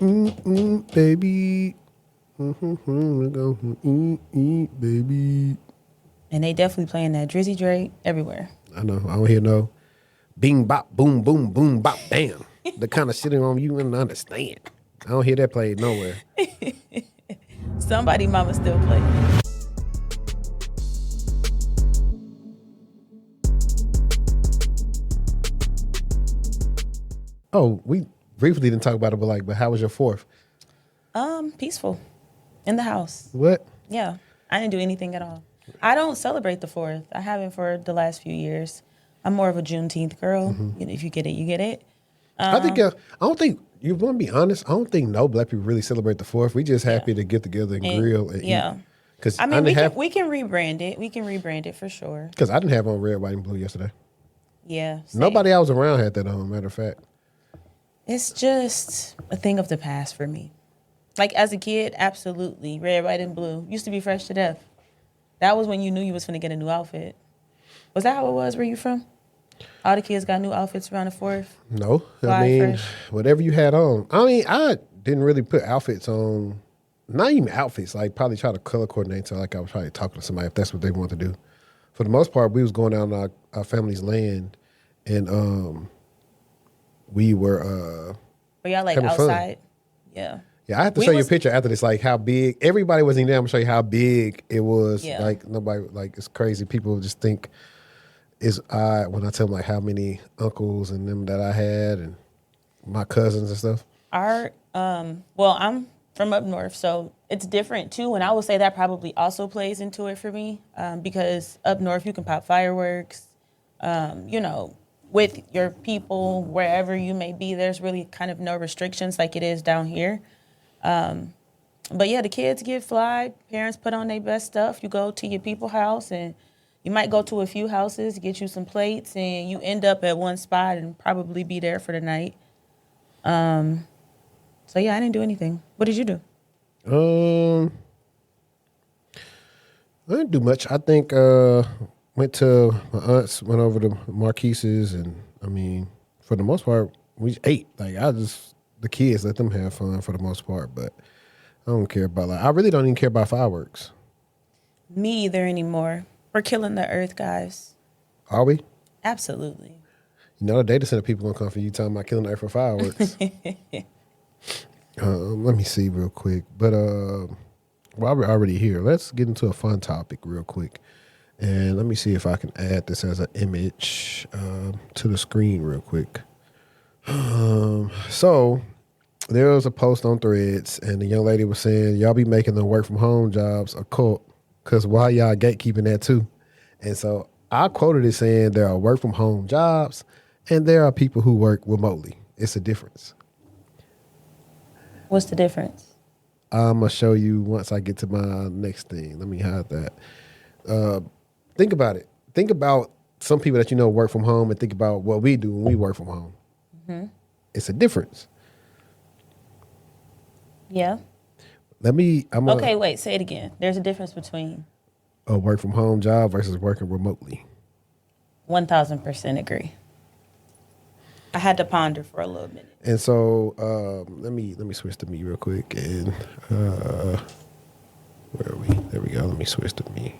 Baby. Baby. And they definitely playing that Drizzy Drake everywhere. I know. I don't hear no bing bop boom boom boom bop bam. The kind of shit on you wouldn't understand. I don't hear that played nowhere. Somebody mama still play. Oh, we briefly didn't talk about it, but how was your 4th? Peaceful. In the house. What? Yeah. I didn't do anything at all. I don't celebrate the 4th. I haven't for the last few years. I'm more of a Juneteenth girl. Mm-hmm. If you get it, you get it. I don't think, you want to be honest, I don't think no black people really celebrate the 4th. We just happy to get together and grill and eat. Cause I mean, we can rebrand it. We can rebrand it for sure. Because I didn't have on red, white, and blue yesterday. Yeah. Same. Nobody I was around had that on, matter of fact. It's just a thing of the past for me. Like as a kid, absolutely. Red, white, and blue. Used to be fresh to death. That was when you knew you was finna get a new outfit. Was that how it was? Where you from? All the kids got new outfits around the 4th? No. I mean, whatever you had on. I mean, I didn't really put outfits on, not even outfits, like probably try to color coordinate to like I was probably talking to somebody if that's what they wanted to do. For the most part, we was going down our family's land and we were y'all like outside? Fun. Yeah. Yeah, I have to show you a picture after this, like how big, everybody wasn't there. I'm going to show you how big it was. Yeah. Like nobody, like it's crazy. People just think it's odd when I tell them like how many uncles and them that I had and my cousins and stuff. Well, I'm from up north, so it's different too. And I would say that probably also plays into it for me because up north you can pop fireworks, with your people, wherever you may be, there's really kind of no restrictions like it is down here. But yeah, the kids get fly. Parents put on their best stuff. You go to your people's house and you might go to a few houses, get you some plates, and you end up at one spot and probably be there for the night. So yeah, I didn't do anything. What did you do? I didn't do much. I think went to my aunt's, went over to Marquise's, and I mean, for the most part, we ate. Like the kids let them have fun for the most part, but I don't care about I really don't even care about fireworks. Me either anymore. We're killing the earth, guys. Are we? Absolutely. You know, the data center people gonna come for you talking about killing the earth for fireworks. Let me see real quick. But while we're already here, let's get into a fun topic real quick. And let me see if I can add this as an image to the screen real quick. So there was a post on Threads, and the young lady was saying, y'all be making the work from home jobs a cult, because why y'all gatekeeping that too? And so I quoted it saying there are work from home jobs, and there are people who work remotely. It's a difference. What's the difference? I'm going to show you once I get to my next thing. Let me hide that. Think about it. Think about some people that you know work from home and think about what we do when we work from home. Mm-hmm. It's a difference. Yeah. Okay, wait, say it again. There's a difference between a work from home job versus working remotely. 1000% agree. I had to ponder for a little minute. And so let me switch to me real quick. And where are we? There we go. Let me switch to me.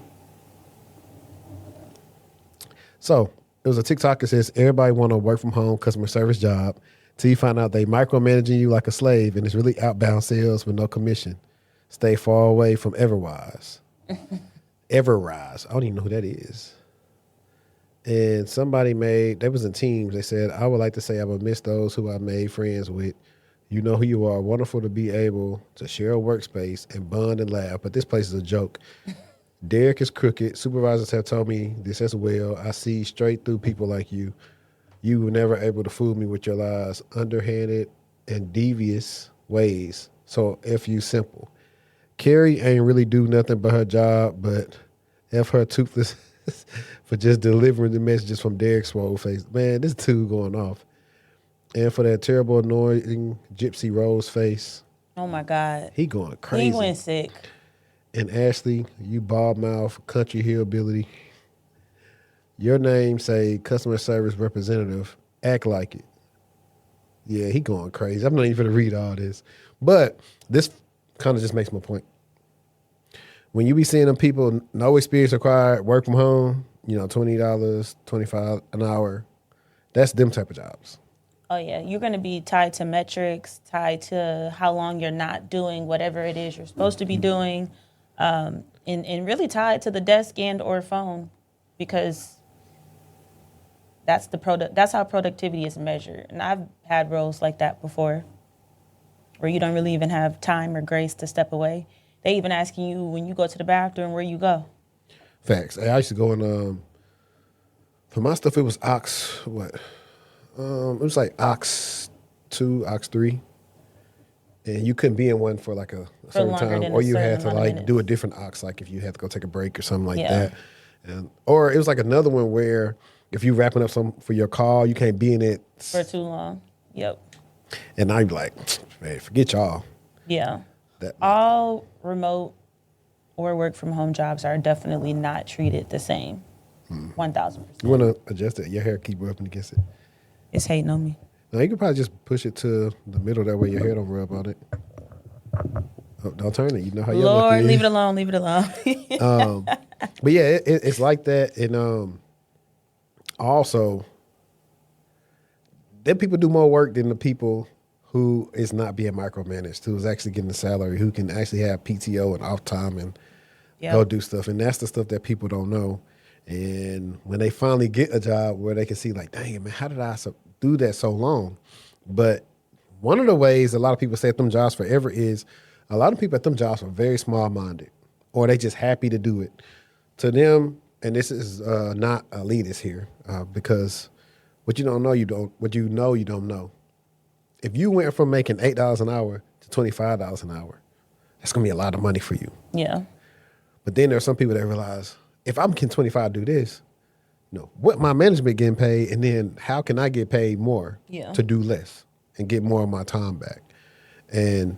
So it was a TikTok that says everybody want a work from home customer service job till you find out they micromanaging you like a slave, and it's really outbound sales with no commission. Stay far away from Everwise. Everwise. I don't even know who that is. And somebody they was in Teams. They said, I would like to say I would miss those who I made friends with. You know who you are. Wonderful to be able to share a workspace and bond and laugh. But this place is a joke. Derek is crooked. Supervisors have told me this as well. I see straight through people like you. You were never able to fool me with your lies, underhanded and devious ways. So F you simple. Carrie ain't really do nothing but her job, but F her toothless for just delivering the messages from Derek's swole face. Man, this two going off. And for that terrible, annoying Gypsy Rose face. Oh, my God. He going crazy. He went sick. And Ashley, you bald mouth country hillbilly. Your name say customer service representative. Act like it. Yeah, he going crazy. I'm not even gonna read all this, but this kind of just makes my point. When you be seeing them people, no experience required, work from home, $20, 25 an hour, that's them type of jobs. Oh yeah, you're going to be tied to metrics, tied to how long you're not doing whatever it is you're supposed to be doing, and really tied to the desk and or phone, because that's how productivity is measured. And I've had roles like that before, where you don't really even have time or grace to step away. They even asking you when you go to the bathroom where you go. Facts. I used to go in, for my stuff, it was Ox, what? It was like Ox 2, Ox 3. And you couldn't be in one for like a certain time, or you had to like do a different Ox, like if you had to go take a break or something like that. Or it was like another one where if you wrapping up some for your call, you can't be in it for too long. Yep. And I'd be like, man, forget y'all. Yeah. All remote or work from home jobs are definitely not treated the same. 1,000%. You want to adjust it? Your hair keep rubbing against it. It's hating on me. No, you could probably just push it to the middle. That way your hair don't rub on it. Oh, don't turn it. You know how your look is. Leave it alone. Leave it alone. But yeah, it's like that. And also, then people do more work than the people who is not being micromanaged, who is actually getting a salary, who can actually have PTO and off time and go do stuff. And that's the stuff that people don't know. And when they finally get a job where they can see like, dang, man, how did I do that so long? But one of the ways a lot of people stay at them jobs forever is a lot of people at them jobs are very small-minded, or they just happy to do it. To them, and this is not elitist here, because what you don't know, you don't. What you know, you don't know. If you went from making $8 an hour to $25 an hour, that's gonna be a lot of money for you. Yeah. But then there are some people that realize, if I'm getting 25 to do this, what my management getting paid, and then how can I get paid more to do less and get more of my time back? And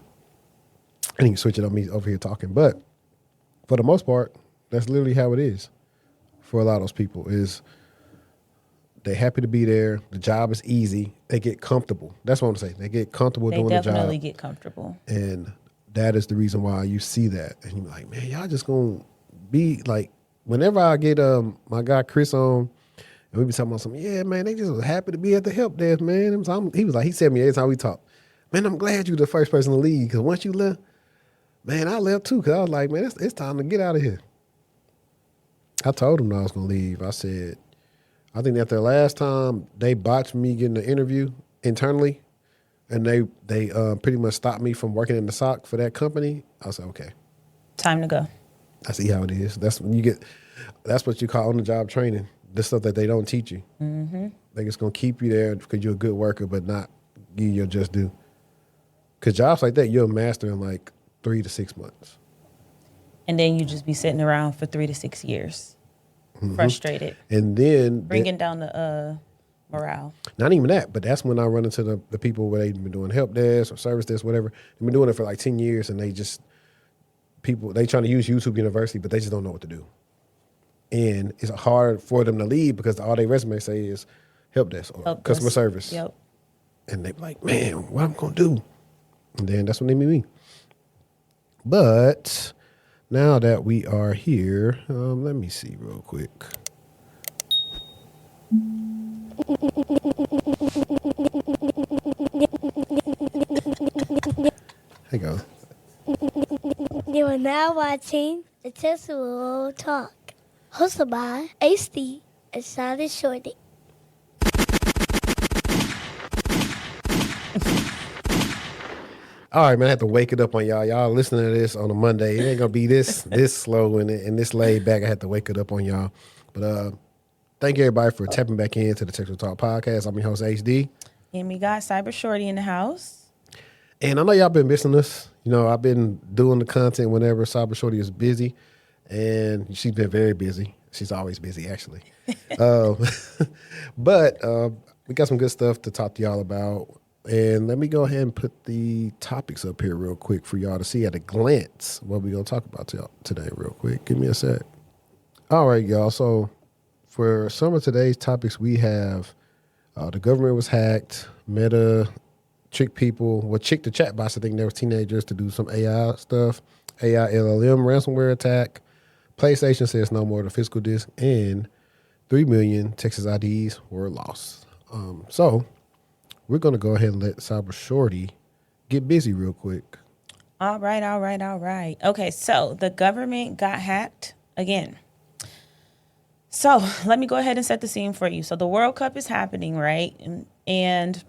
I need to switch it on me over here talking, but for the most part, that's literally how it is for a lot of those people. Is they're happy to be there. The job is easy. They get comfortable. That's what I'm saying. They get comfortable doing the job. They definitely get comfortable. And that is the reason why you see that. And you're like, man, y'all just gonna be like, whenever I get my guy Chris on, and we be talking about something, yeah, man, they just was happy to be at the help desk, man. He said to me every time we talk, man, I'm glad you're the first person to leave, because once you left, man, I left too, because I was like, man, it's time to get out of here. I told him I was going to leave. I said, I think that the last time they botched me getting an interview internally, and they pretty much stopped me from working in the SOC for that company, I said, okay. Time to go. I see how it is. That's what you call on-the-job training, the stuff that they don't teach you. Mm-hmm. They're just going to keep you there because you're a good worker, but not give you your just due. Because jobs like that, you'll master in like 3 to 6 months. And then you just be sitting around for 3 to 6 years, frustrated. And then bringing down the morale. Not even that, but that's when I run into the people where they've been doing help desk or service desk, whatever. They've been doing it for like 10 years, and they trying to use YouTube University, but they just don't know what to do. And it's hard for them to leave because all their resume say is help desk or customer service. Yep. And they're like, man, what am I going to do? And then that's when they meet me. But now that we are here, let me see real quick. Hey, go. You are now watching the Techtual Talk, hosted by HD and Cybershortieee. All right, man, I have to wake it up on y'all. Y'all listening to this on a Monday. It ain't going to be this slow and this laid back. I had to wake it up on y'all. But thank you, everybody, for tapping back into the Techtual Talk podcast. I'm your host, HD. And we got Cybershortieee in the house. And I know y'all been missing us. I've been doing the content whenever Cybershortieee is busy. And she's been very busy. She's always busy, actually. But we got some good stuff to talk to y'all about. And let me go ahead and put the topics up here real quick for y'all to see at a glance what we're going to talk about today real quick. Give me a sec. All right, y'all. So for some of today's topics, we have the government was hacked, Meta trick people, trick the chatbots. I think there was teenagers to do some AI stuff. AI LLM ransomware attack. PlayStation says no more to physical disc, and 3 million Texas IDs were lost. So we're going to go ahead and let Cybershortieee get busy real quick. All right. Okay, so the government got hacked again. So let me go ahead and set the scene for you. So the World Cup is happening, right? And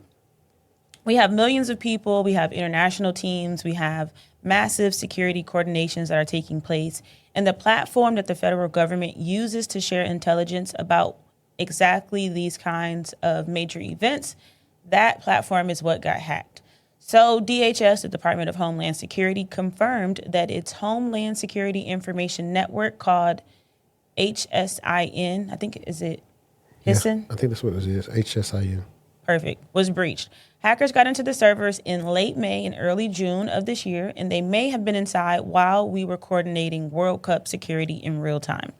we have millions of people. We have international teams. We have massive security coordinations that are taking place. And the platform that the federal government uses to share intelligence about exactly these kinds of major events, that platform is what got hacked. So DHS, the Department of Homeland Security, confirmed that its Homeland Security Information Network called HSIN, I think, is it HISIN? Yeah, I think that's what it is, HSIN. Perfect, was breached. Hackers got into the servers in late May and early June of this year, and they may have been inside while we were coordinating World Cup security in real time.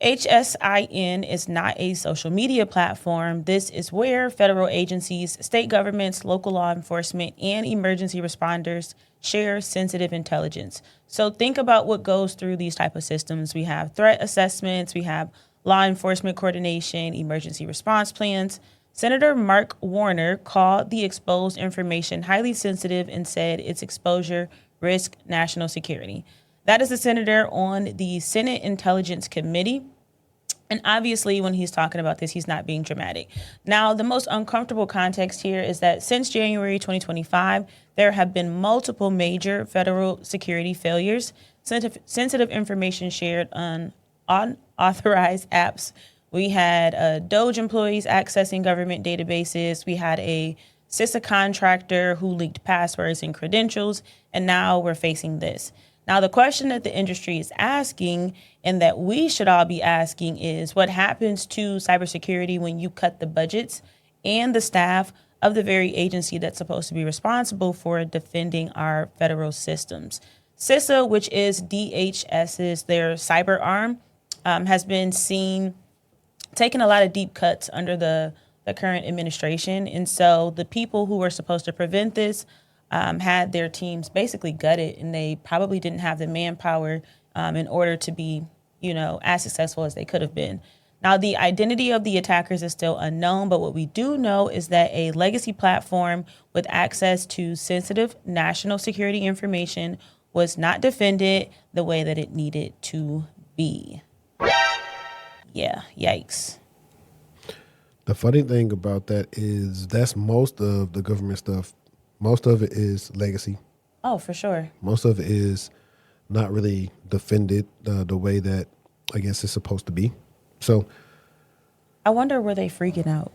HSIN is not a social media platform. This is where federal agencies, state governments, local law enforcement, and emergency responders share sensitive intelligence. So think about what goes through these type of systems. We have threat assessments, we have law enforcement coordination, emergency response plans. Senator Mark Warner called the exposed information highly sensitive and said its exposure risked national security. That is the senator on the Senate Intelligence Committee. And obviously, when he's talking about this, he's not being dramatic. Now, the most uncomfortable context here is that since January 2025, there have been multiple major federal security failures, sensitive information shared on unauthorized apps. We had Doge employees accessing government databases. We had a CISA contractor who leaked passwords and credentials. And now we're facing this. Now, the question that the industry is asking and that we should all be asking is what happens to cybersecurity when you cut the budgets and the staff of the very agency that's supposed to be responsible for defending our federal systems. CISA, which is DHS's, their cyber arm, has been seen taking a lot of deep cuts under the current administration. And so the people who were supposed to prevent this had their teams basically gutted, and they probably didn't have the manpower in order to be, as successful as they could have been. Now, the identity of the attackers is still unknown, but what we do know is that a legacy platform with access to sensitive national security information was not defended the way that it needed to be. Yeah, yikes. The funny thing about that is that's most of the government stuff. Most of it is legacy. Oh, for sure. Most of it is not really defended the way that I guess it's supposed to be. So I wonder, were they freaking out?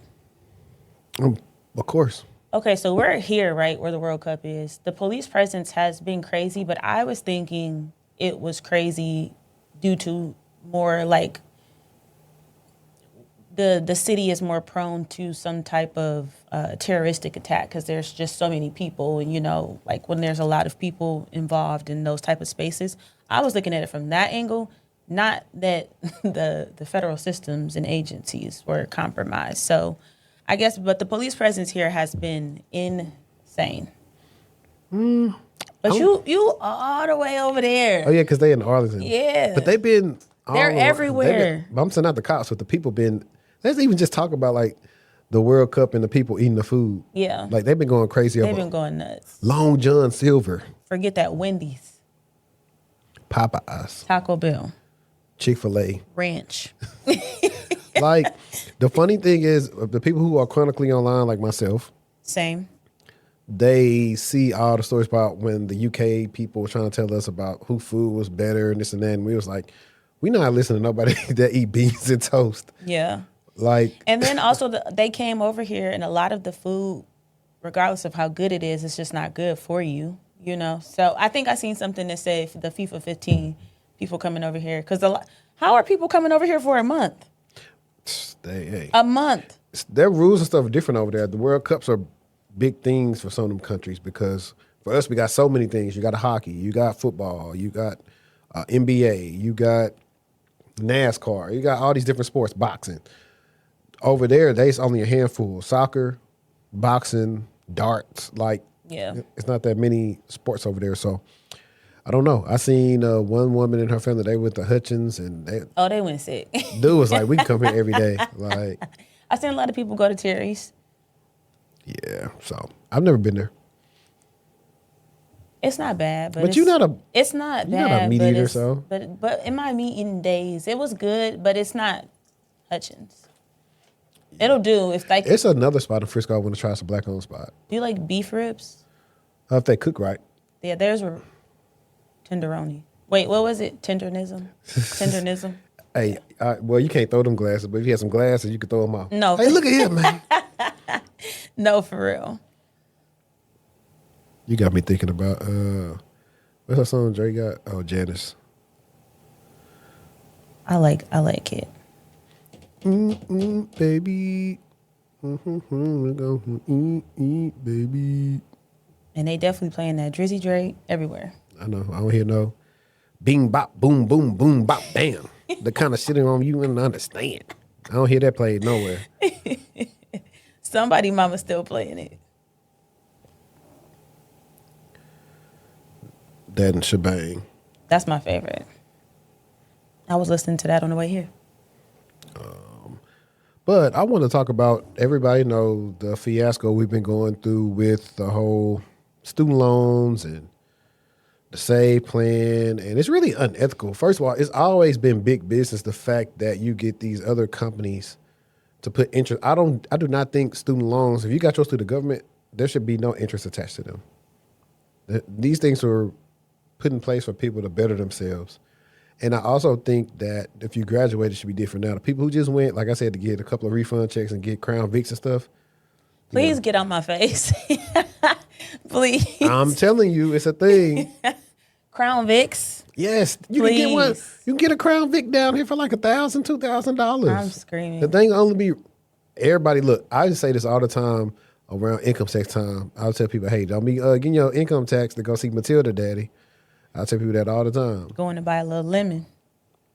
Of course. Okay, so we're here, right, where the World Cup is. The police presence has been crazy, but I was thinking it was crazy due to more like the city is more prone to some type of terroristic attack because there's just so many people. And, like when there's a lot of people involved in those type of spaces, I was looking at it from that angle, not that the federal systems and agencies were compromised. So I guess, but the police presence here has been insane. But you all the way over there. Oh, yeah, because they in Arlington. Yeah. But they've been... They're everywhere. I'm saying not the cops, but the people been... Let's even just talk about, like, the World Cup and the people eating the food. Yeah. Like, they've been going crazy. They've been going nuts. Long John Silver. Forget that. Wendy's. Popeyes. Taco Bell. Chick-fil-A. Ranch. Like, the funny thing is, the people who are chronically online, like myself... Same. They see all the stories about when the UK people were trying to tell us about who food was better and this and that. And we was like, we not listening to nobody that eat beans and toast. Yeah. Like, and then also they came over here, and a lot of the food, regardless of how good it is, it's just not good for you, So I think I seen something that said the FIFA 15 people coming over here. Because how are people coming over here for a month? A month. Their rules and stuff are different over there. The World Cups are big things for some of them countries because for us, we got so many things. You got hockey, you got football, you got NBA, you got NASCAR, you got all these different sports, boxing. Over there, there's only a handful: soccer, boxing, darts. Like, Yeah. it's not that many sports over there. So I don't know. I seen one woman and her family. They went to Hutchins, and They went sick. dude was like, "We can come here every day." Like, I seen a lot of people go to Terry's. yeah. So I've never been there. It's not bad, but But you're not a it's not you're bad. not a meat but eater, it's- so but in my meat eating days, it was good, but it's not Hutchins. It'll do if like it's another spot in Frisco I want to try. It's a black owned spot. do you like beef ribs? If they cook right. Yeah, there's a tenderoni. Wait, what was it? Tendernism. Hey, well, you can't throw them glasses, but if you had some glasses, you could throw them off. No. Hey, look at him, man. No, for real. You got me thinking about what's that song Dre got? Oh, Janice. I like it. Baby. We're going to eat, baby. And they definitely playing that Drizzy Dre everywhere. I know. I don't hear no bing, bop, boom, boom, boom, bop, bam. The kind of shit on you wouldn't understand. I don't hear that played nowhere. Somebody mama still playing it. That and shebang. That's my favorite. I was listening to that on the way here. But I want to talk about, everybody know the fiasco we've been going through with the whole student loans and the save plan, and it's really unethical. First of all, it's always been big business, the fact that you get these other companies to put interest. I do not think student loans, if you got yours through the government, there should be no interest attached to them. These things were put in place for people to better themselves. And I also think that if you graduate, it should be different now. The people who just went, like I said, to get a couple of refund checks and get Crown Vics and stuff. Please get on my face. Please. I'm telling you, it's a thing. Crown Vicks. Yes, you can get one. Please. You can get a Crown Vic down here for like $1,000, $2,000. I'm screaming. The thing only be everybody. Look, I just say this all the time around income tax time. I'll tell people, hey, don't be getting your income tax to go see Matilda, daddy. I tell people that all the time. Going to buy a little lemon.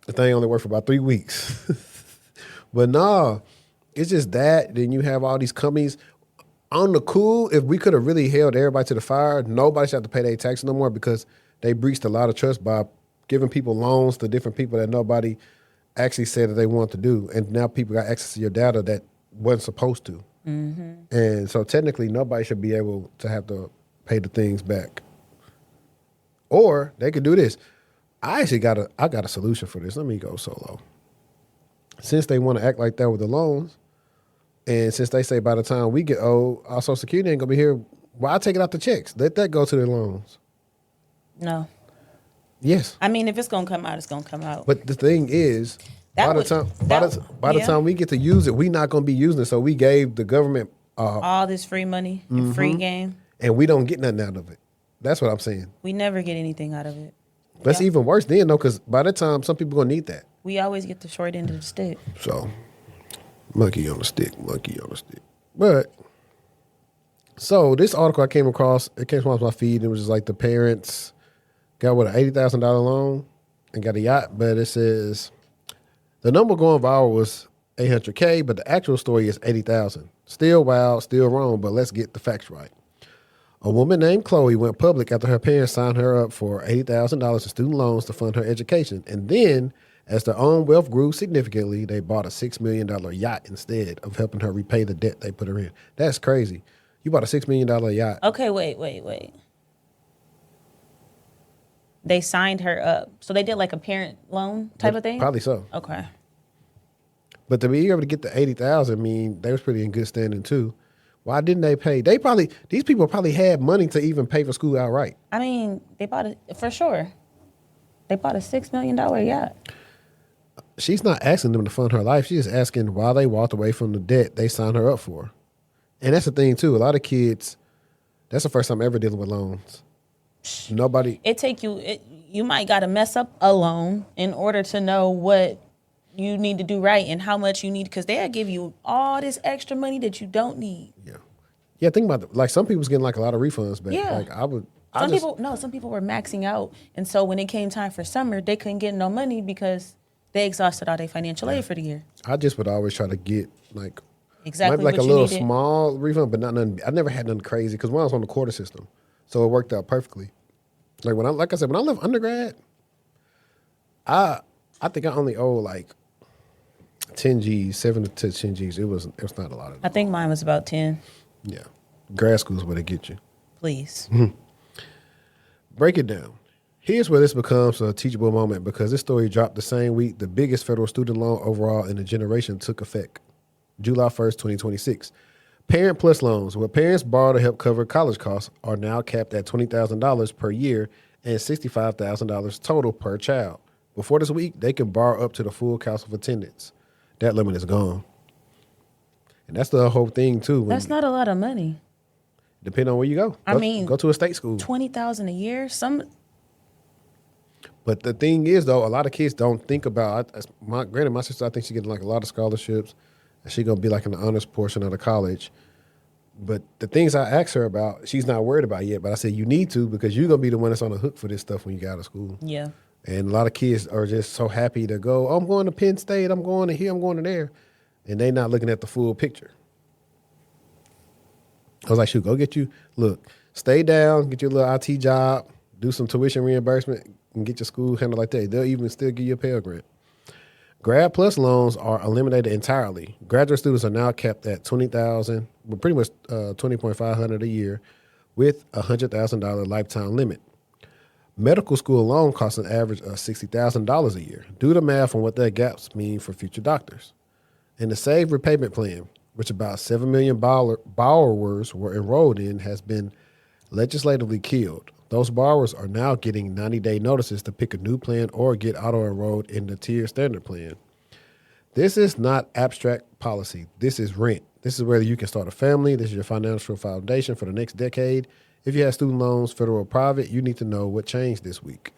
The thing only worked for about 3 weeks. But nah, it's just that. Then you have all these companies. On the cool, if we could have really held everybody to the fire, nobody should have to pay their taxes no more, because they breached a lot of trust by giving people loans to different people that nobody actually said that they want to do. And now people got access to your data that wasn't supposed to. Mm-hmm. And so technically nobody should be able to have to pay the things back. Or they could do this. I actually got a solution for this. Let me go solo. Since they want to act like that with the loans, and since they say by the time we get old, our Social Security ain't gonna be here, well, I'll take it out the checks. Let that go to their loans. No. Yes. I mean, if it's going to come out, it's going to come out. But the thing is, by the time we get to use it, we not gonna be using it. So we gave the government all this free money and free game. and we don't get nothing out of it. That's what I'm saying. We never get anything out of it. That's Yeah. even worse then, though, because by the time some people gonna need that. We always get the short end of the stick. So, monkey on the stick. But, so this article I came across, it came across my feed, and it was just like the parents got, an $80,000 loan and got a yacht, but it says the number going viral was $800K, but the actual story is $80,000. Still wild, still wrong, but let's get the facts right. A woman named Chloe went public after her parents signed her up for $80,000 in student loans to fund her education. And then, as their own wealth grew significantly, they bought a $6 million yacht instead of helping her repay the debt they put her in. That's crazy. You bought a $6 million yacht. Okay, wait. They signed her up. So they did like a parent loan type of thing? Probably so. Okay. But to be able to get the $80,000, I mean, they was pretty in good standing too. Why didn't they pay? These people probably had money to even pay for school outright. I mean, they bought it for sure. They bought a $6 million yacht. She's not asking them to fund her life. She's just asking why they walked away from the debt they signed her up for. And that's the thing too. A lot of kids, that's the first time ever dealing with loans. Nobody. You might got to mess up a loan in order to know what you need to do right and how much you need, because they'll give you all this extra money that you don't need. Yeah, think about it. Like some people's getting like a lot of refunds back. Yeah. Like some people were maxing out, and so when it came time for summer, they couldn't get no money because they exhausted all their financial aid for the year. I just would always try to get like Exactly Might be like what a you little needed. small refund, but not nothing. I never had nothing crazy because when I was on the quarter system, so it worked out perfectly. Like I said, when I left undergrad, I think I only owe like 10 G's, 7 to 10 G's. It was not a lot of. I think mine was about 10. Yeah, grad school is where they get you. Please. Break it down. Here's where this becomes a teachable moment because this story dropped the same week the biggest federal student loan overall in a generation took effect, July 1st, 2026. Parent Plus loans, where parents borrow to help cover college costs, are now capped at $20,000 per year and $65,000 total per child. Before this week, they can borrow up to the full cost of attendance. That limit is gone. And that's the whole thing, too. That's not a lot of money. Depending on where you go. I mean, go to a state school. $20,000 a year. But the thing is, though, a lot of kids don't think about. Granted, my sister, I think she getting like a lot of scholarships, and she gonna be like in the honors portion of the college. But the things I asked her about, she's not worried about yet. But I said you need to because you're gonna be the one that's on the hook for this stuff when you get out of school. Yeah. And a lot of kids are just so happy to go. Oh, I'm going to Penn State. I'm going to here. I'm going to there, and they not looking at the full picture. I was like, shoot, go get you. Look, stay down, get your little IT job, do some tuition reimbursement, and get your school handled like that. They'll even still give you a Pell Grant. Grad Plus loans are eliminated entirely. Graduate students are now capped at $20,000, well, pretty much $20,500 a year, with a $100,000 lifetime limit. Medical school alone costs an average of $60,000 a year. Do the math on what that gaps mean for future doctors. And the SAVE repayment plan, which about 7 million borrowers were enrolled in, has been legislatively killed. Those borrowers are now getting 90-day notices to pick a new plan or get auto-enrolled in the tier standard plan. This is not abstract policy. This is rent. This is where you can start a family. This is your financial foundation for the next decade. If you have student loans, federal or private, you need to know what changed this week.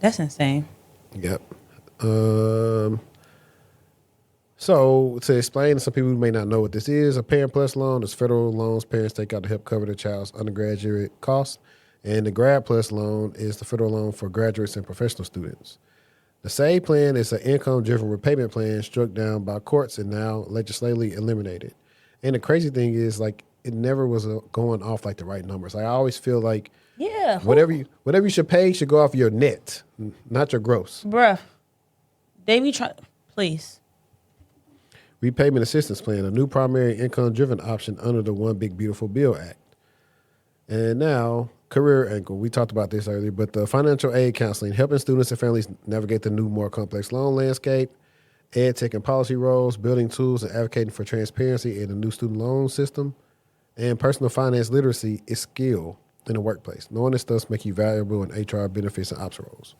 That's insane. Yep. So to explain to some people who may not know what this is, a Parent Plus loan is federal loans parents take out to help cover their child's undergraduate costs. And the Grad Plus loan is the federal loan for graduates and professional students. The SAVE plan is an income-driven repayment plan struck down by courts and now legislatively eliminated. And the crazy thing is, like, it never was going off like the right numbers. Like, I always feel like whatever you should pay should go off your net, not your gross. Bruh. They be trying. Please. Repayment Assistance Plan, a new primary income-driven option under the One Big Beautiful Bill Act. And now, career angle. We talked about this earlier, but the financial aid counseling, helping students and families navigate the new, more complex loan landscape, ed tech and policy roles, building tools and advocating for transparency in the new student loan system, and personal finance literacy is skill in the workplace. Knowing this stuff make you valuable in HR, benefits, and ops roles.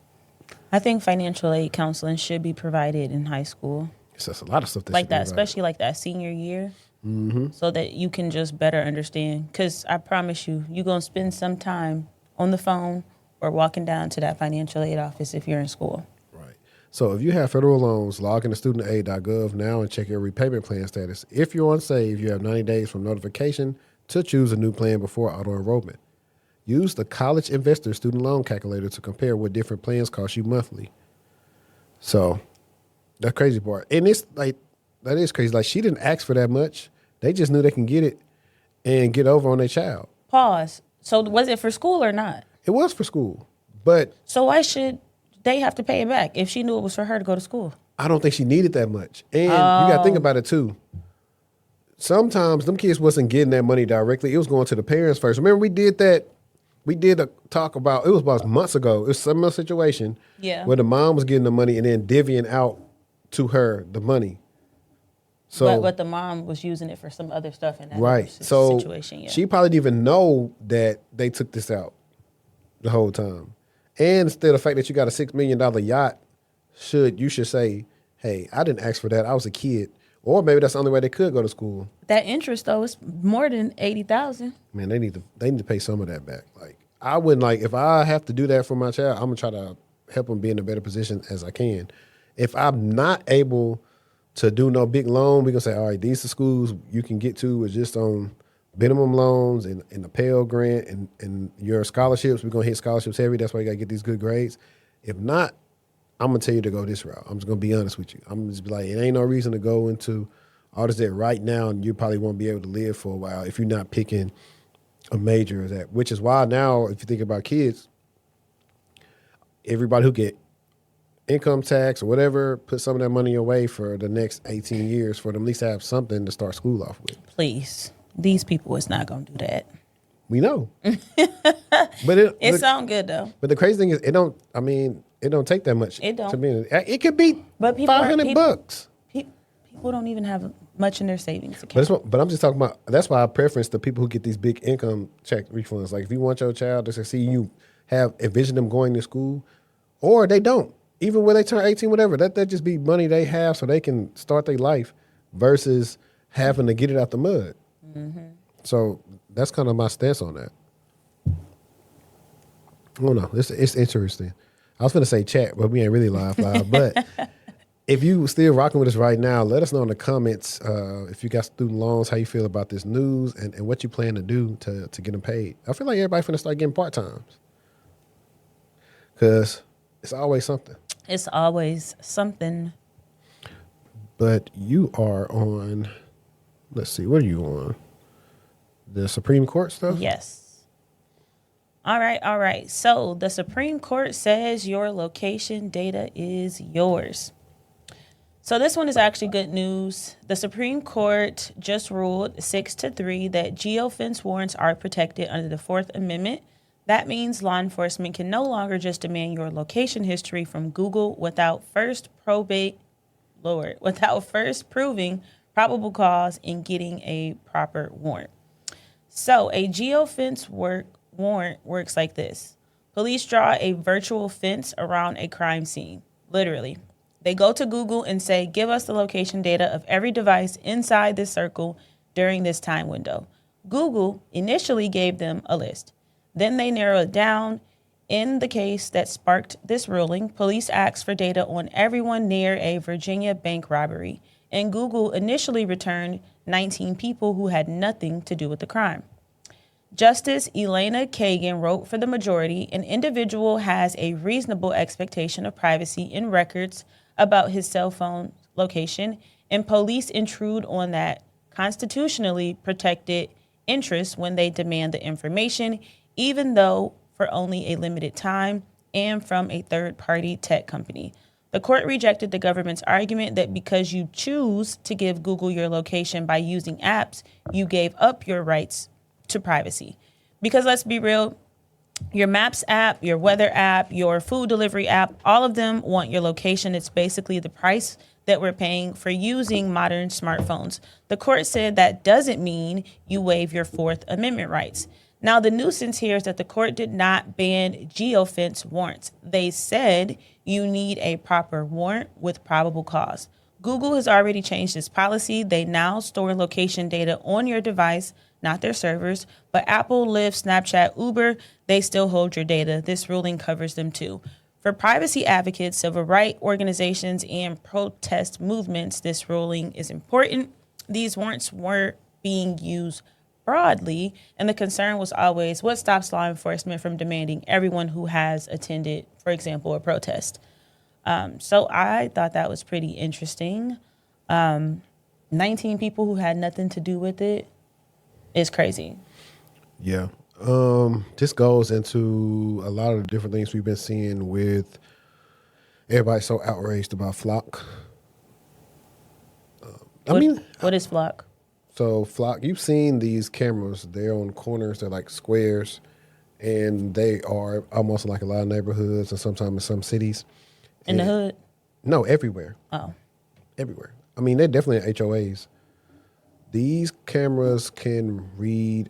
I think financial aid counseling should be provided in high school. It's just a lot of stuff that like that, especially like that senior year, so that you can just better understand. Because I promise you, you're going to spend some time on the phone or walking down to that financial aid office if you're in school. Right. So if you have federal loans, log into studentaid.gov now and check your repayment plan status. If you're on SAVE, you have 90 days from notification to choose a new plan before auto-enrollment. Use the College Investor Student Loan Calculator to compare what different plans cost you monthly. So the crazy part. And it's like, that is crazy. Like, she didn't ask for that much. They just knew they can get it and get over on their child. Pause. So was it for school or not? It was for school. But so why should they have to pay it back if she knew it was for her to go to school? I don't think she needed that much. And you got to think about it, too. Sometimes them kids wasn't getting that money directly. It was going to the parents first. Remember, we did a talk about, it was about months ago. It was a similar situation where the mom was getting the money and then divvying out to her the money. So, but the mom was using it for some other stuff in that situation. She probably didn't even know that they took this out the whole time. And still, the fact that you got a $6 million yacht, you should say, hey, I didn't ask for that. I was a kid. Or maybe that's the only way they could go to school. That interest, though, is more than $80,000. Man, they need to pay some of that back. Like, I wouldn't, like, if I have to do that for my child, I'm gonna try to help them be in a better position as I can. If I'm not able to do no big loan, we're gonna say, all right, these are schools you can get to is just on minimum loans and the Pell Grant and your scholarships. We're gonna hit scholarships heavy. That's why you gotta get these good grades. If not, I'm gonna tell you to go this route. I'm just gonna be honest with you. I'm gonna just be like, it ain't no reason to go into all this debt right now, and you probably won't be able to live for a while if you're not picking a major as that. Which is why now, if you think about kids, everybody who get income tax or whatever, put some of that money away for the next 18 years for them at least to have something to start school off with. Please, these people is not gonna do that. We know, but It sounds good though. But the crazy thing is, it don't take that much. It don't. To me, it could be But people $500. People don't even have much in their savings account. But I'm just talking about. That's why I preference the people who get these big income check refunds. Like if you want your child to succeed, you envision them going to school, or they don't. Even when they turn 18, whatever, that just be money they have so they can start their life, versus having to get it out the mud. Mm-hmm. So that's kind of my stance on that. I don't know. It's interesting. I was going to say chat, but we ain't really live. But if you still rocking with us right now, let us know in the comments if you got student loans, how you feel about this news, and what you plan to do to get them paid. I feel like everybody's finna start getting part-times because it's always something. It's always something. But you are on, let's see, what are you on? The Supreme Court stuff? Yes. All right. So the Supreme Court says your location data is yours. So this one is actually good news. The Supreme Court just ruled 6-3 that geofence warrants are protected under the Fourth Amendment. That means law enforcement can no longer just demand your location history from Google without first proving probable cause and getting a proper warrant. So a geofence warrant works like this. Police draw a virtual fence around a crime scene, literally. They go to Google and say, give us the location data of every device inside this circle during this time window. Google initially gave them a list. Then they narrow it down. In the case that sparked this ruling, police asked for data on everyone near a Virginia bank robbery, and Google initially returned 19 people who had nothing to do with the crime. Justice Elena Kagan wrote for the majority, an individual has a reasonable expectation of privacy in records about his cell phone location, and police intrude on that constitutionally protected interest when they demand the information, even though for only a limited time and from a third-party tech company. The court rejected the government's argument that because you choose to give Google your location by using apps, you gave up your rights to privacy. Because let's be real, your Maps app, your weather app, your food delivery app, all of them want your location. It's basically the price that we're paying for using modern smartphones. The court said that doesn't mean you waive your Fourth Amendment rights. Now, the nuisance here is that the court did not ban geofence warrants. They said you need a proper warrant with probable cause. Google has already changed its policy. They now store location data on your device, not their servers. But Apple, Lyft, Snapchat, Uber, they still hold your data. This ruling covers them too. For privacy advocates, civil rights organizations, and protest movements, this ruling is important. These warrants weren't being used broadly, and the concern was always what stops law enforcement from demanding everyone who has attended, for example, a protest. So I thought that was pretty interesting. 19 people who had nothing to do with it is crazy. Yeah. This goes into a lot of the different things we've been seeing with everybody so outraged about Flock. What is Flock? So Flock, you've seen these cameras. They're on corners. They're like squares, and they are almost like a lot of neighborhoods and sometimes in some cities. In the hood? No, everywhere. Oh. Everywhere. I mean, they're definitely HOAs. These cameras can read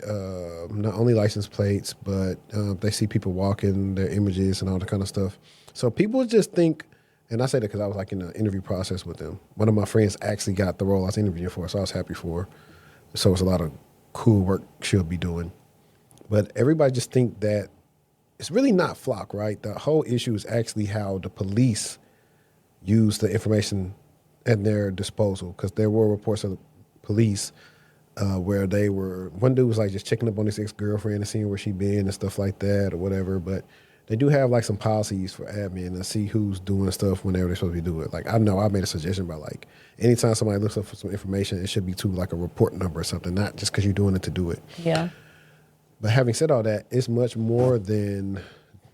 not only license plates, but they see people walking, their images and all that kind of stuff. So people just think, and I say that because I was like in the interview process with them. One of my friends actually got the role I was interviewing for, so I was happy for her. So it's a lot of cool work she'll be doing. But everybody just think that it's really not Flock, right? The whole issue is actually how the police use the information at their disposal, because there were reports of the police where one dude was like just checking up on his ex-girlfriend and seeing where she been and stuff like that or whatever, but they do have like some policies for admin to see who's doing stuff whenever they're supposed to be doing it. Like I know I made a suggestion about like anytime somebody looks up for some information, it should be to like a report number or something, not just because you're doing it to do it. Yeah. But having said all that, it's much more than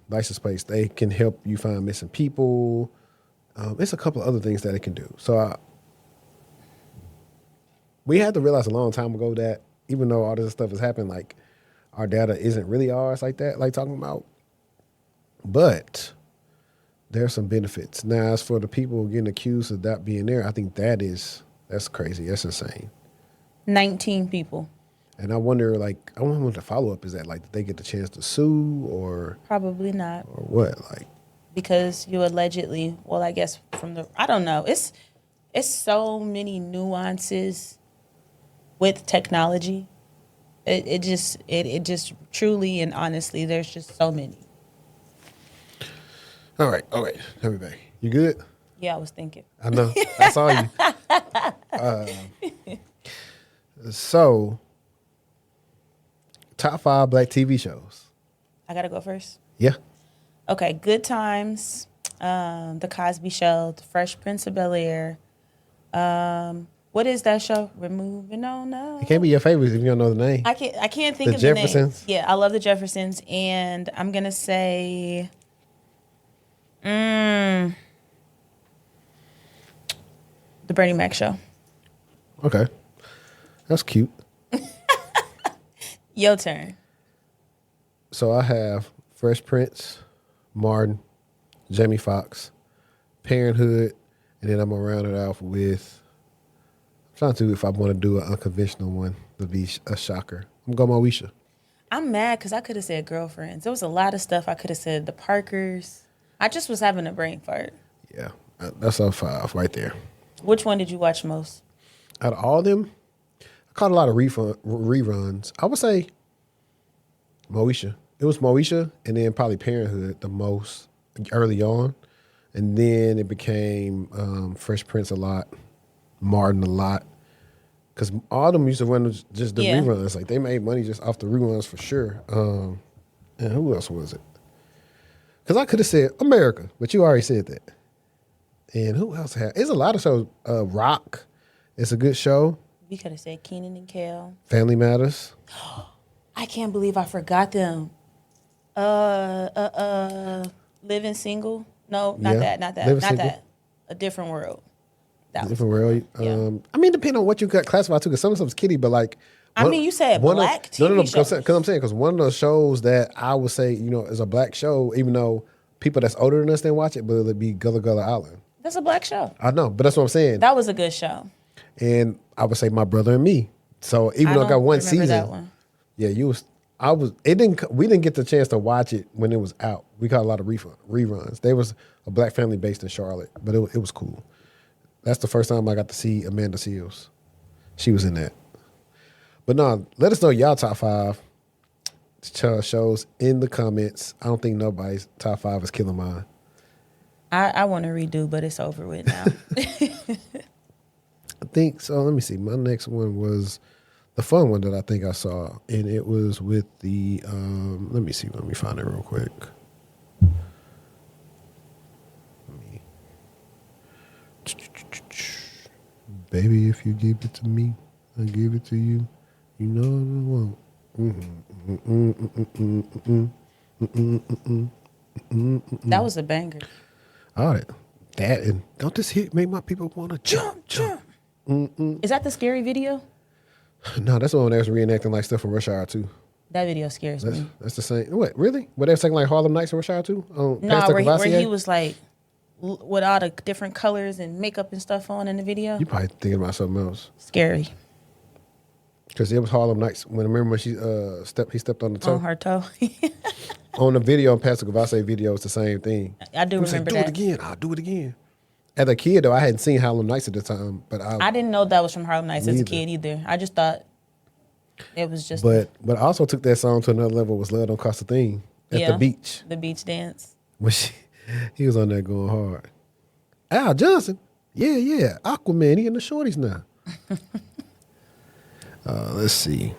license plates. They can help you find missing people. It's a couple of other things that it can do. So we had to realize a long time ago that even though all this stuff has happened, like our data isn't really ours like that, like talking about. But there are some benefits. Now, as for the people getting accused of that being there, I think that's crazy. That's insane. 19 people. And I wonder, like, I wonder what the follow-up is that. Like, did they get the chance to sue or? Probably not. Or what? Like, because you allegedly, well, I guess I don't know. It's so many nuances with technology. It just truly and honestly, there's just so many. All right. Let me back. You good? Yeah, I was thinking. I know. I saw you. So, top 5 black TV shows. I gotta go first. Yeah. Okay, Good Times, The Cosby Show, The Fresh Prince of Bel-Air. What is that show? We're moving on now. It can't be your favorites if you don't know the name. I can't think The of Jeffersons? the name. Yeah, I love The Jeffersons, and I'm gonna say, The Bernie Mac Show. Okay. That's cute. Your turn. So I have Fresh Prince, Martin, Jamie Foxx, Parenthood, and then I'm going to round it off with, I'm trying to, if I want to do an unconventional one, to be a shocker. I'm going Moesha. I'm mad because I could have said Girlfriends. There was a lot of stuff I could have said. The Parkers. I just was having a brain fart. Yeah, that's a 5 right there. Which one did you watch most? Out of all of them, I caught a lot of reruns. I would say Moesha. It was Moesha and then probably Parenthood the most early on. And then it became Fresh Prince a lot, Martin a lot. Because all of them used to run just the reruns. Like they made money just off the reruns for sure. And who else was it? Because I could have said America, but you already said that. And who else had? It's a lot of shows. Rock, it's a good show. We could have said Keenan and Kel. Family Matters. I can't believe I forgot them. Living Single. No, not Yeah. that. Living Not Single. that. A Different World. That Different world. Yeah. I mean, depending on what you got classified to, because some stuff's kiddie, but like. I mean, you said black TV shows. Because one of those shows that I would say, is a black show, even though people that's older than us didn't watch it, but it'd be Gullah Gullah Island. That's a black show. I know, but that's what I'm saying. That was a good show. And I would say My Brother and Me. So even though I got one remember season, that one. yeah, we didn't get the chance to watch it when it was out. We got a lot of reruns. There was a black family based in Charlotte, but it was cool. That's the first time I got to see Amanda Seals. She was in that. But no, let us know y'all top 5 shows in the comments. I don't think nobody's top 5 is killing mine. I want to redo, but it's over with now. I think so. Let me see. My next one was the fun one that I think I saw, and it was with the. Let me see. Let me find it real quick. Baby, if you give it to me, I give it to you. You know I won't. That was a banger. All right. That and don't this hit make my people want to jump. Is that the scary video? No, that's the one that was reenacting like stuff from Rush Hour 2. That video scares me. That's the same. What, really? Were they saying like Harlem Nights from Rush Hour 2? No, where he was like with all the different colors and makeup and stuff on in the video. You probably thinking about something else. Scary. Because it was Harlem Nights. Remember when he stepped on the toe? On her toe. On the video, on Pastor Gavase video, it's the same thing. I do He was remember like, that. do it again. I'll do it again. As a kid, though, I hadn't seen Harlem Nights at the time. But I didn't know that was from Harlem Nights as a Neither. kid either. I just thought it was just But I also took that song to another level. Was Love Don't Cost a Thing at the beach. The beach dance. When he was on there going hard. Al Johnson. Yeah. Aquaman. He in the shorties now. Let's see.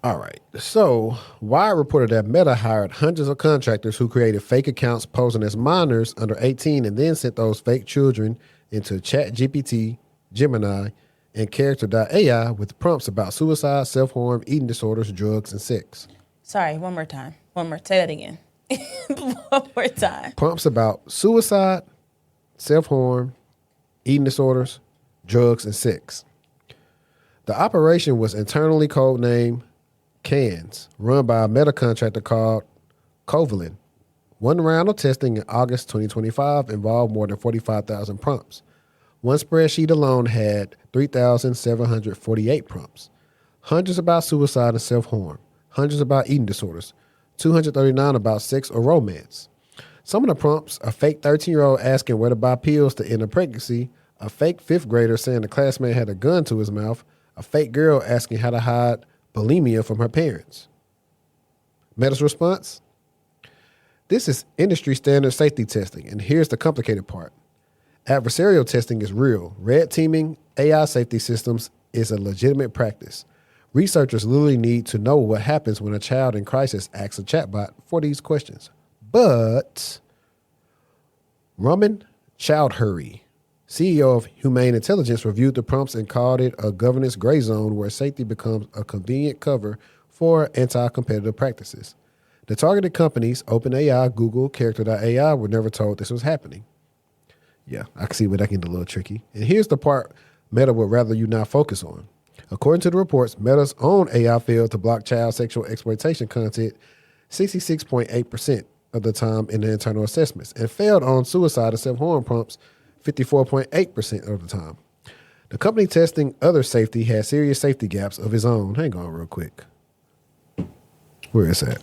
All right. So, Wired reported that Meta hired hundreds of contractors who created fake accounts posing as minors under 18 and then sent those fake children into ChatGPT, Gemini, and Character.ai with prompts about suicide, self-harm, eating disorders, drugs, and sex. Sorry, one more time. Say that again. One more time. Prompts about suicide, self-harm, eating disorders, drugs, and sex. The operation was internally codenamed CANS, run by a Meta contractor called Covalent. One round of testing in August 2025 involved more than 45,000 prompts. One spreadsheet alone had 3,748 prompts. Hundreds about suicide and self-harm. Hundreds about eating disorders. 239 about sex or romance. Some of the prompts, a fake 13-year-old asking where to buy pills to end a pregnancy, a fake fifth grader saying a classmate had a gun to his mouth, a fake girl asking how to hide bulimia from her parents. Meta's response? This is industry standard safety testing, and here's the complicated part. Adversarial testing is real. Red teaming AI safety systems is a legitimate practice. Researchers literally need to know what happens when a child in crisis asks a chatbot for these questions. But Raman Chowdhury, CEO of Humane Intelligence, reviewed the prompts and called it a governance gray zone where safety becomes a convenient cover for anti-competitive practices. The targeted companies, OpenAI, Google, Character.ai, were never told this was happening. Yeah, I can see where that can get a little tricky. And here's the part Meta would rather you not focus on. According to the reports, Meta's own AI failed to block child sexual exploitation content 66.8% of the time in the internal assessments and failed on suicide and self-harm prompts 54.8% of the time. The company testing other safety had serious safety gaps of its own. Hang on real quick. Where is that?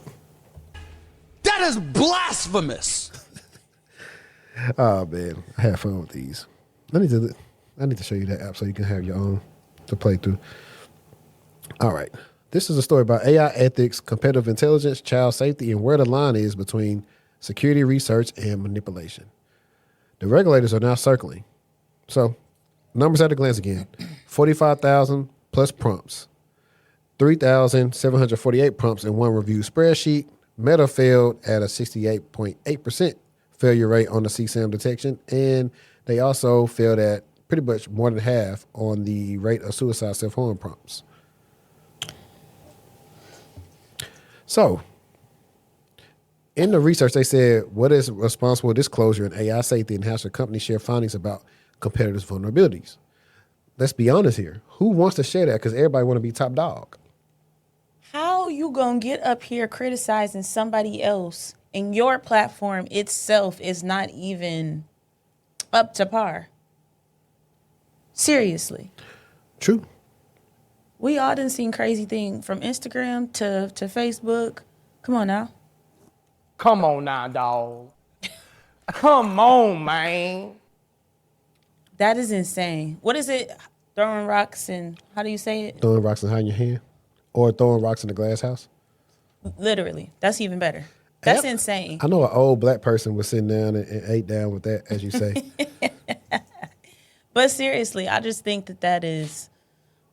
That is blasphemous. Oh man, I had fun with these. I need to show you that app so you can have your own to play through. All right. This is a story about AI ethics, competitive intelligence, child safety, and where the line is between security research and manipulation. The regulators are now circling. So, numbers at a glance again. 45,000 plus prompts. 3,748 prompts in one review spreadsheet. Meta failed at a 68.8% failure rate on the CSAM detection, and they also failed at pretty much more than half on the rate of suicide self-harm prompts. So, in the research, they said, what is responsible disclosure in AI safety and how should companies share findings about competitors' vulnerabilities? Let's be honest here. Who wants to share that? Because everybody want to be top dog. How you gonna get up here criticizing somebody else and your platform itself is not even up to par? Seriously. True. We all done seen crazy thing from Instagram to Facebook. Come on now. Come on now, dog. Come on, man. That is insane. What is it? Throwing rocks and how do you say it? Throwing rocks in your hand? Or throwing rocks in the glass house? Literally. That's even better. That's insane. I know an old black person was sitting down and ate down with that, as you say. But seriously, I just think that is,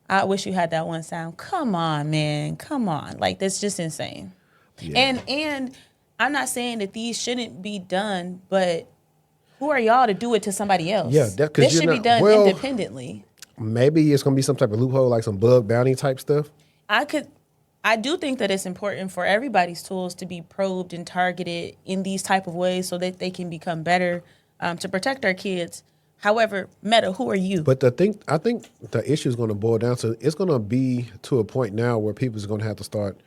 I wish you had that one sound. Come on, man. Come on. Like, that's just insane. Yeah. And I'm not saying that these shouldn't be done, but who are y'all to do it to somebody else? Yeah, this should be done independently. Maybe it's going to be some type of loophole, like some bug bounty type stuff. I do think that it's important for everybody's tools to be probed and targeted in these type of ways so that they can become better to protect our kids. However, Meta, who are you? But I think the issue is going to boil down to, it's going to be to a point now where people are going to have to start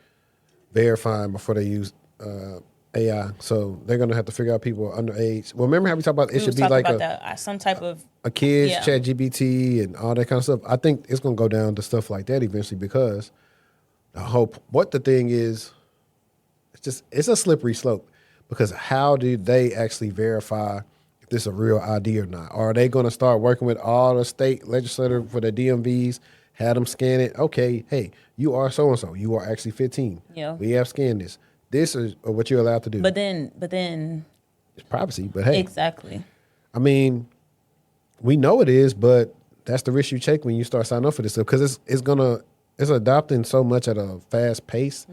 verifying before they use AI. So they're going to have to figure out people are underage. Well, remember how we talked about it should be like some type of a kid's ChatGPT and all that kind of stuff. I think it's going to go down to stuff like that eventually because the thing is, it's a slippery slope because how do they actually verify if this is a real ID or not? Or are they going to start working with all the state legislature for the DMVs, have them scan it? Okay, hey, you are so-and-so. You are actually 15. Yeah. We have scanned this. This is what you're allowed to do. But then it's privacy, but hey. Exactly. I mean, we know it is, but that's the risk you take when you start signing up for this stuff because it's it's adopting so much at a fast pace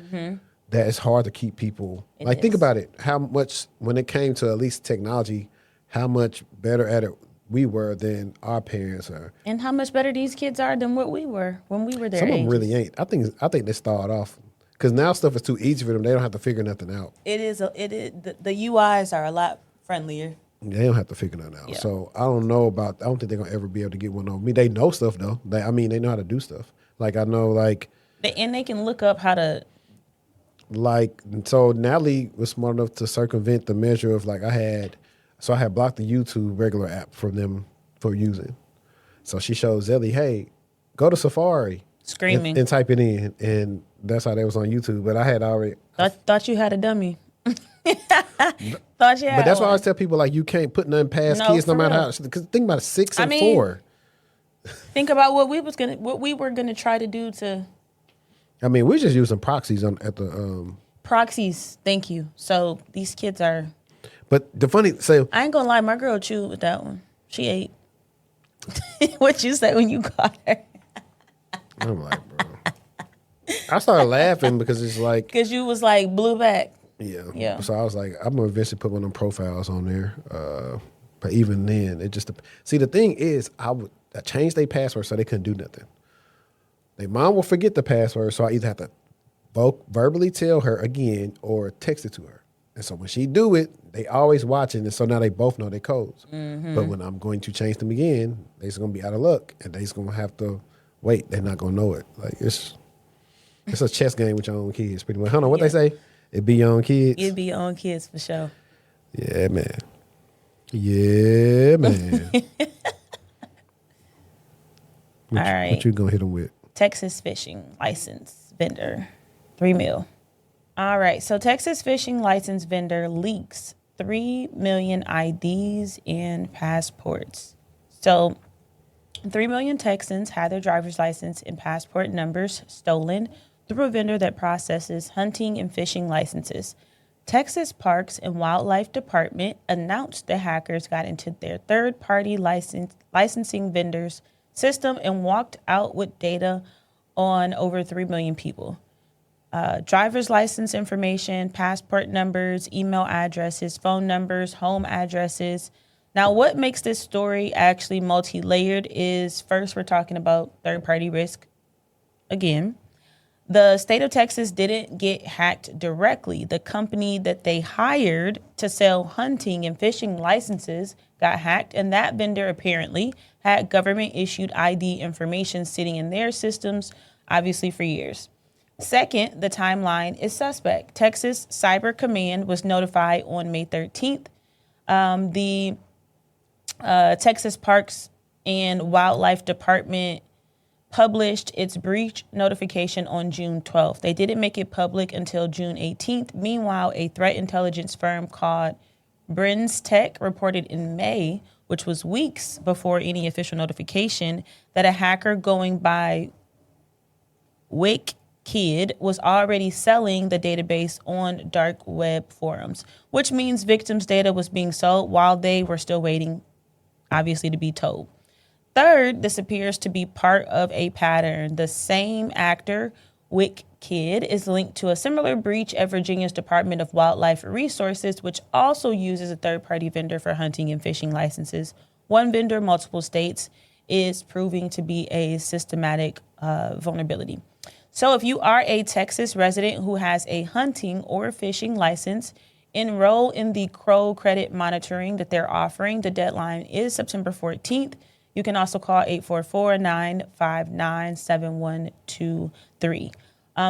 that it's hard to keep people. It Think is. about it. How much when it came to at least technology, how much better at it we were than our parents are. And how much better these kids are than what we were when we were their Some of them ages. really ain't. I think they start off because now stuff is too easy for them. They don't have to figure nothing out. It is. The UIs are a lot friendlier. They don't have to figure nothing out. Yeah. So I don't know about. I don't think they're gonna ever be able to get one on me. They know stuff though. They know how to do stuff. Like I know And they can look up how to. So Natalie was smart enough to circumvent the measure of I had blocked the YouTube regular app from them for using. So she showed Zelly, hey, go to Safari. Screaming. And type it in. And that's how they was on YouTube. But I had already. Thought you had a dummy. Thought you had But that's why I one. always tell people you can't put nothing past No, kids no for matter real. how. Because think about it, 6 and mean, 4. Think about what we were gonna try to do to I mean, we're just using proxies at the. proxies. Thank you. So these kids are. But the funny, so I ain't gonna lie, my girl chewed with that one. She ate. What you said when you caught her? I'm like, bro. I started laughing because it's Because you was blew back. yeah. Yeah. So I was like, I'm gonna eventually put one of them profiles on there. But even then, it just see the thing is, I changed their password so they couldn't do nothing. Their mom will forget the password, so I either have to verbally tell her again or text it to her. And so when she do it, they always watching, and so now they both know their codes. But when I'm going to change them again, they're just gonna be out of luck, and they're just gonna have to wait. They're not gonna know it. It's a chess game with your own kids, pretty much. Hold on, what they say? It be your own kids. You'd be your own kids for sure. Yeah, man. Yeah, man. All right. What you gonna hit them with? Texas fishing license vendor, $3 million. All right, so Texas fishing license vendor leaks 3 million IDs and passports. So 3 million Texans had their driver's license and passport numbers stolen through a vendor that processes hunting and fishing licenses. Texas Parks and Wildlife Department announced the hackers got into their third-party licensing vendors system and walked out with data on over 3 million people. Driver's license information, passport numbers, email addresses, phone numbers, home addresses. Now, what makes this story actually multi-layered is first, we're talking about third-party risk again. The state of Texas didn't get hacked directly. The company that they hired to sell hunting and fishing licenses got hacked, and that vendor apparently had government-issued ID information sitting in their systems, obviously for years. Second, the timeline is suspect. Texas Cyber Command was notified on May 13th. The Texas Parks and Wildlife Department published its breach notification on June 12th. They didn't make it public until June 18th. Meanwhile, a threat intelligence firm called Brins Tech reported in May, which was weeks before any official notification, that a hacker going by WickKid was already selling the database on dark web forums, which means victims' data was being sold while they were still waiting, obviously, to be told. Third, this appears to be part of a pattern. The same actor, WickKid, is linked to a similar breach at Virginia's Department of Wildlife Resources, which also uses a third-party vendor for hunting and fishing licenses. One vendor, multiple states, is proving to be a systematic vulnerability. So if you are a Texas resident who has a hunting or fishing license, enroll in the Crow credit monitoring that they're offering. The deadline is September 14th. You can also call 844-959-7123.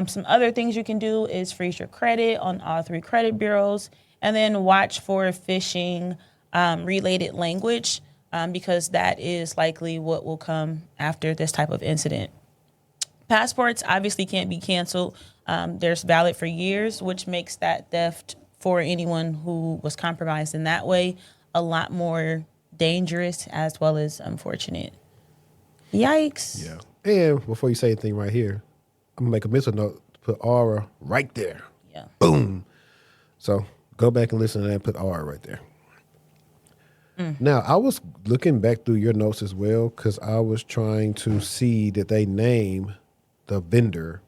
Some other things you can do is freeze your credit on all 3 credit bureaus, and then watch for phishing related language because that is likely what will come after this type of incident. Passports obviously can't be canceled. They're valid for years, which makes that theft for anyone who was compromised in that way a lot more dangerous as well as unfortunate. Yikes. Yeah. And before you say anything right here, I'm gonna make a mental note to put aura right there. Yeah. Boom. So go back and listen to that and put aura right there. Now, I was looking back through your notes as well because I was trying to see that they name the vendor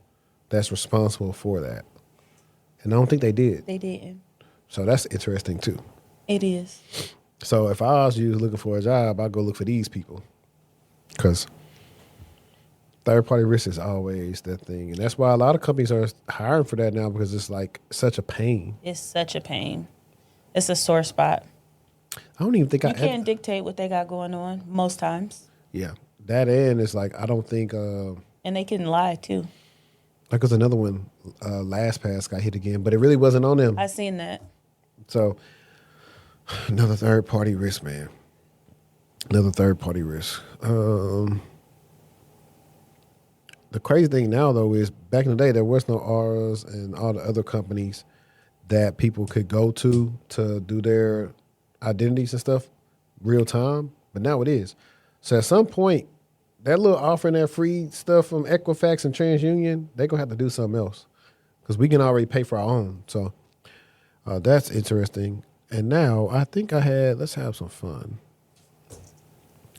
that's responsible for that. And I don't think they did. They didn't. So that's interesting too. It is. So if I was you looking for a job, I'd go look for these people. Because third-party risk is always that thing. And that's why a lot of companies are hiring for that now, because it's like such a pain. It's such a pain. It's a sore spot. I don't even think You can't dictate what they got going on most times. Yeah. That end is like, I don't think... And they can lie too. Like was another one, LastPass got hit again, but it really wasn't on them. I seen that. So another third-party risk, man. Another third-party risk. The crazy thing now, though, is back in the day, there was no R's and all the other companies that people could go to do their identities and stuff real time. But now it is. So at some point, that little offering that free stuff from Equifax and TransUnion, they're going to have to do something else because we can already pay for our own. So that's interesting. And now I think let's have some fun.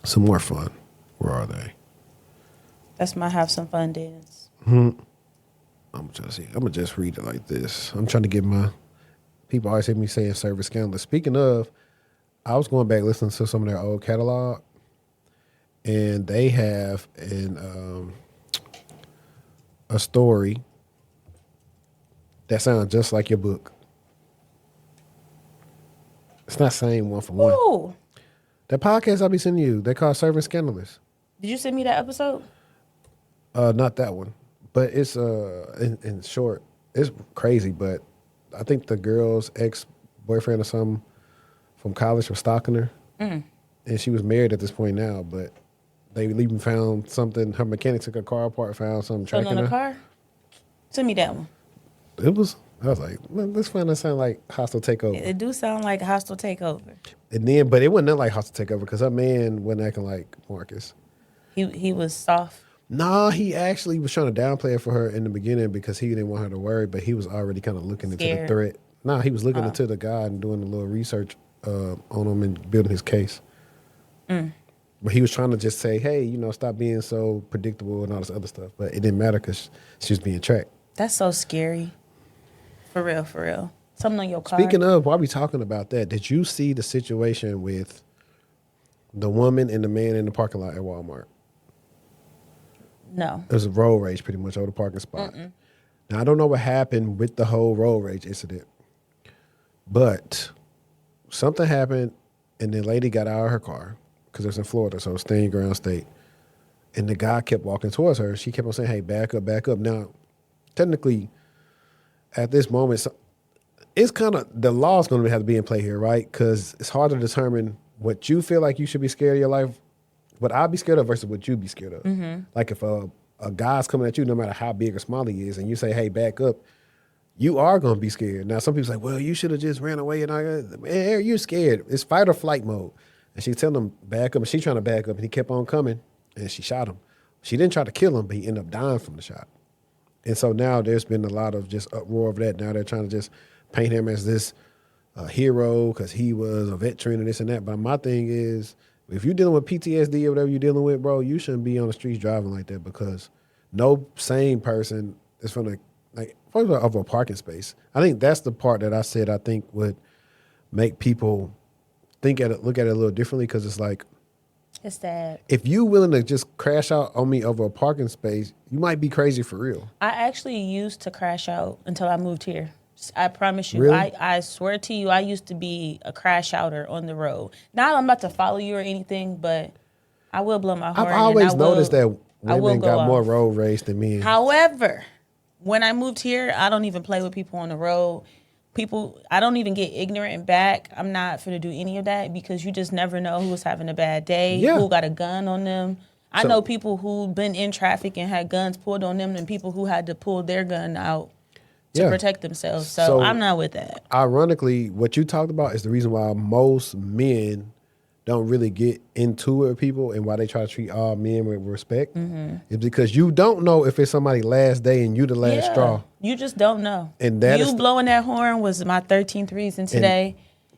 Some more fun. Where are they? That's my have some fun dance. I'm gonna just read it like this. I'm trying to get my people always hear me saying service scandalous. Speaking of, I was going back listening to some of their old catalog, and they have a story that sounds just like your book. It's not saying one for one. Ooh. That podcast I'll be sending you, they call Service Scandalous. Did you send me that episode? Not that one, but it's in short, it's crazy. But I think the girl's ex-boyfriend or something from college was stalking her, and she was married at this point now. But they even found something. Her mechanic took her car apart, found something tracking On her. the car? Send me that one. It was. I was like, man, this finally sound like hostile takeover. It do sound like a hostile takeover. And then, but it wasn't nothing like hostile takeover because her man wasn't acting like Marcus. He was soft. Nah, he actually was trying to downplay it for her in the beginning because he didn't want her to worry, but he was already kind of looking into the threat. Nah, he was looking into the guy and doing a little research on him and building his case. But he was trying to just say, hey, stop being so predictable and all this other stuff. But it didn't matter because she was being tracked. That's so scary. For real, for real. Something on your car. Speaking of, while we talking about that, did you see the situation with the woman and the man in the parking lot at Walmart? No. It was a road rage pretty much over the parking spot. Now, I don't know what happened with the whole road rage incident, but something happened and the lady got out of her car because it was in Florida, so staying ground state. And the guy kept walking towards her. She kept on saying, hey, back up, back up. Now, technically, at this moment, it's kind of, the law's going to have to be in play here, right? Because it's hard to determine what you feel like you should be scared of your life, what I'd be scared of versus what you'd be scared of. Like if a guy's coming at you, no matter how big or small he is, and you say, hey, back up, you are going to be scared. Now, some people say, well, you should have just ran away. And man, you're scared. It's fight or flight mode. And she telling him, back up. And she trying to back up. And he kept on coming. And she shot him. She didn't try to kill him, but he ended up dying from the shot. And so now there's been a lot of just uproar of that. Now they're trying to just paint him as this hero because he was a veteran and this and that. But my thing is, if you're dealing with PTSD or whatever you're dealing with, bro, you shouldn't be on the streets driving like that because no sane person is from first of all, of a parking space. I think that's the part that I said I think would make people look at it a little differently because it's like, It's sad. if you willing to just crash out on me over a parking space, you might be crazy for real. I actually used to crash out until I moved here. I promise you. Really? I swear to you, I used to be a crash outer on the road. Not I'm about to follow you or anything, but I will blow my horn. I've always and I will- noticed that I will women go got more off. road rage than men. However, when I moved here, I don't even play with people on the road. I don't even get ignorant back. I'm not finna do any of that because you just never know who's having a bad day, Yeah. who got a gun on them. I So- know people who been in traffic and had guns pulled on them and people who had to pull their gun out to Yeah. protect themselves. So, So- I'm not with that. Ironically, what you talked about is the reason why most men don't really get into it with people and why they try to treat all men with respect. Is because you don't know if it's somebody's last day and you the last straw. You just don't know. And that you is- blowing that horn was my 13th reason today.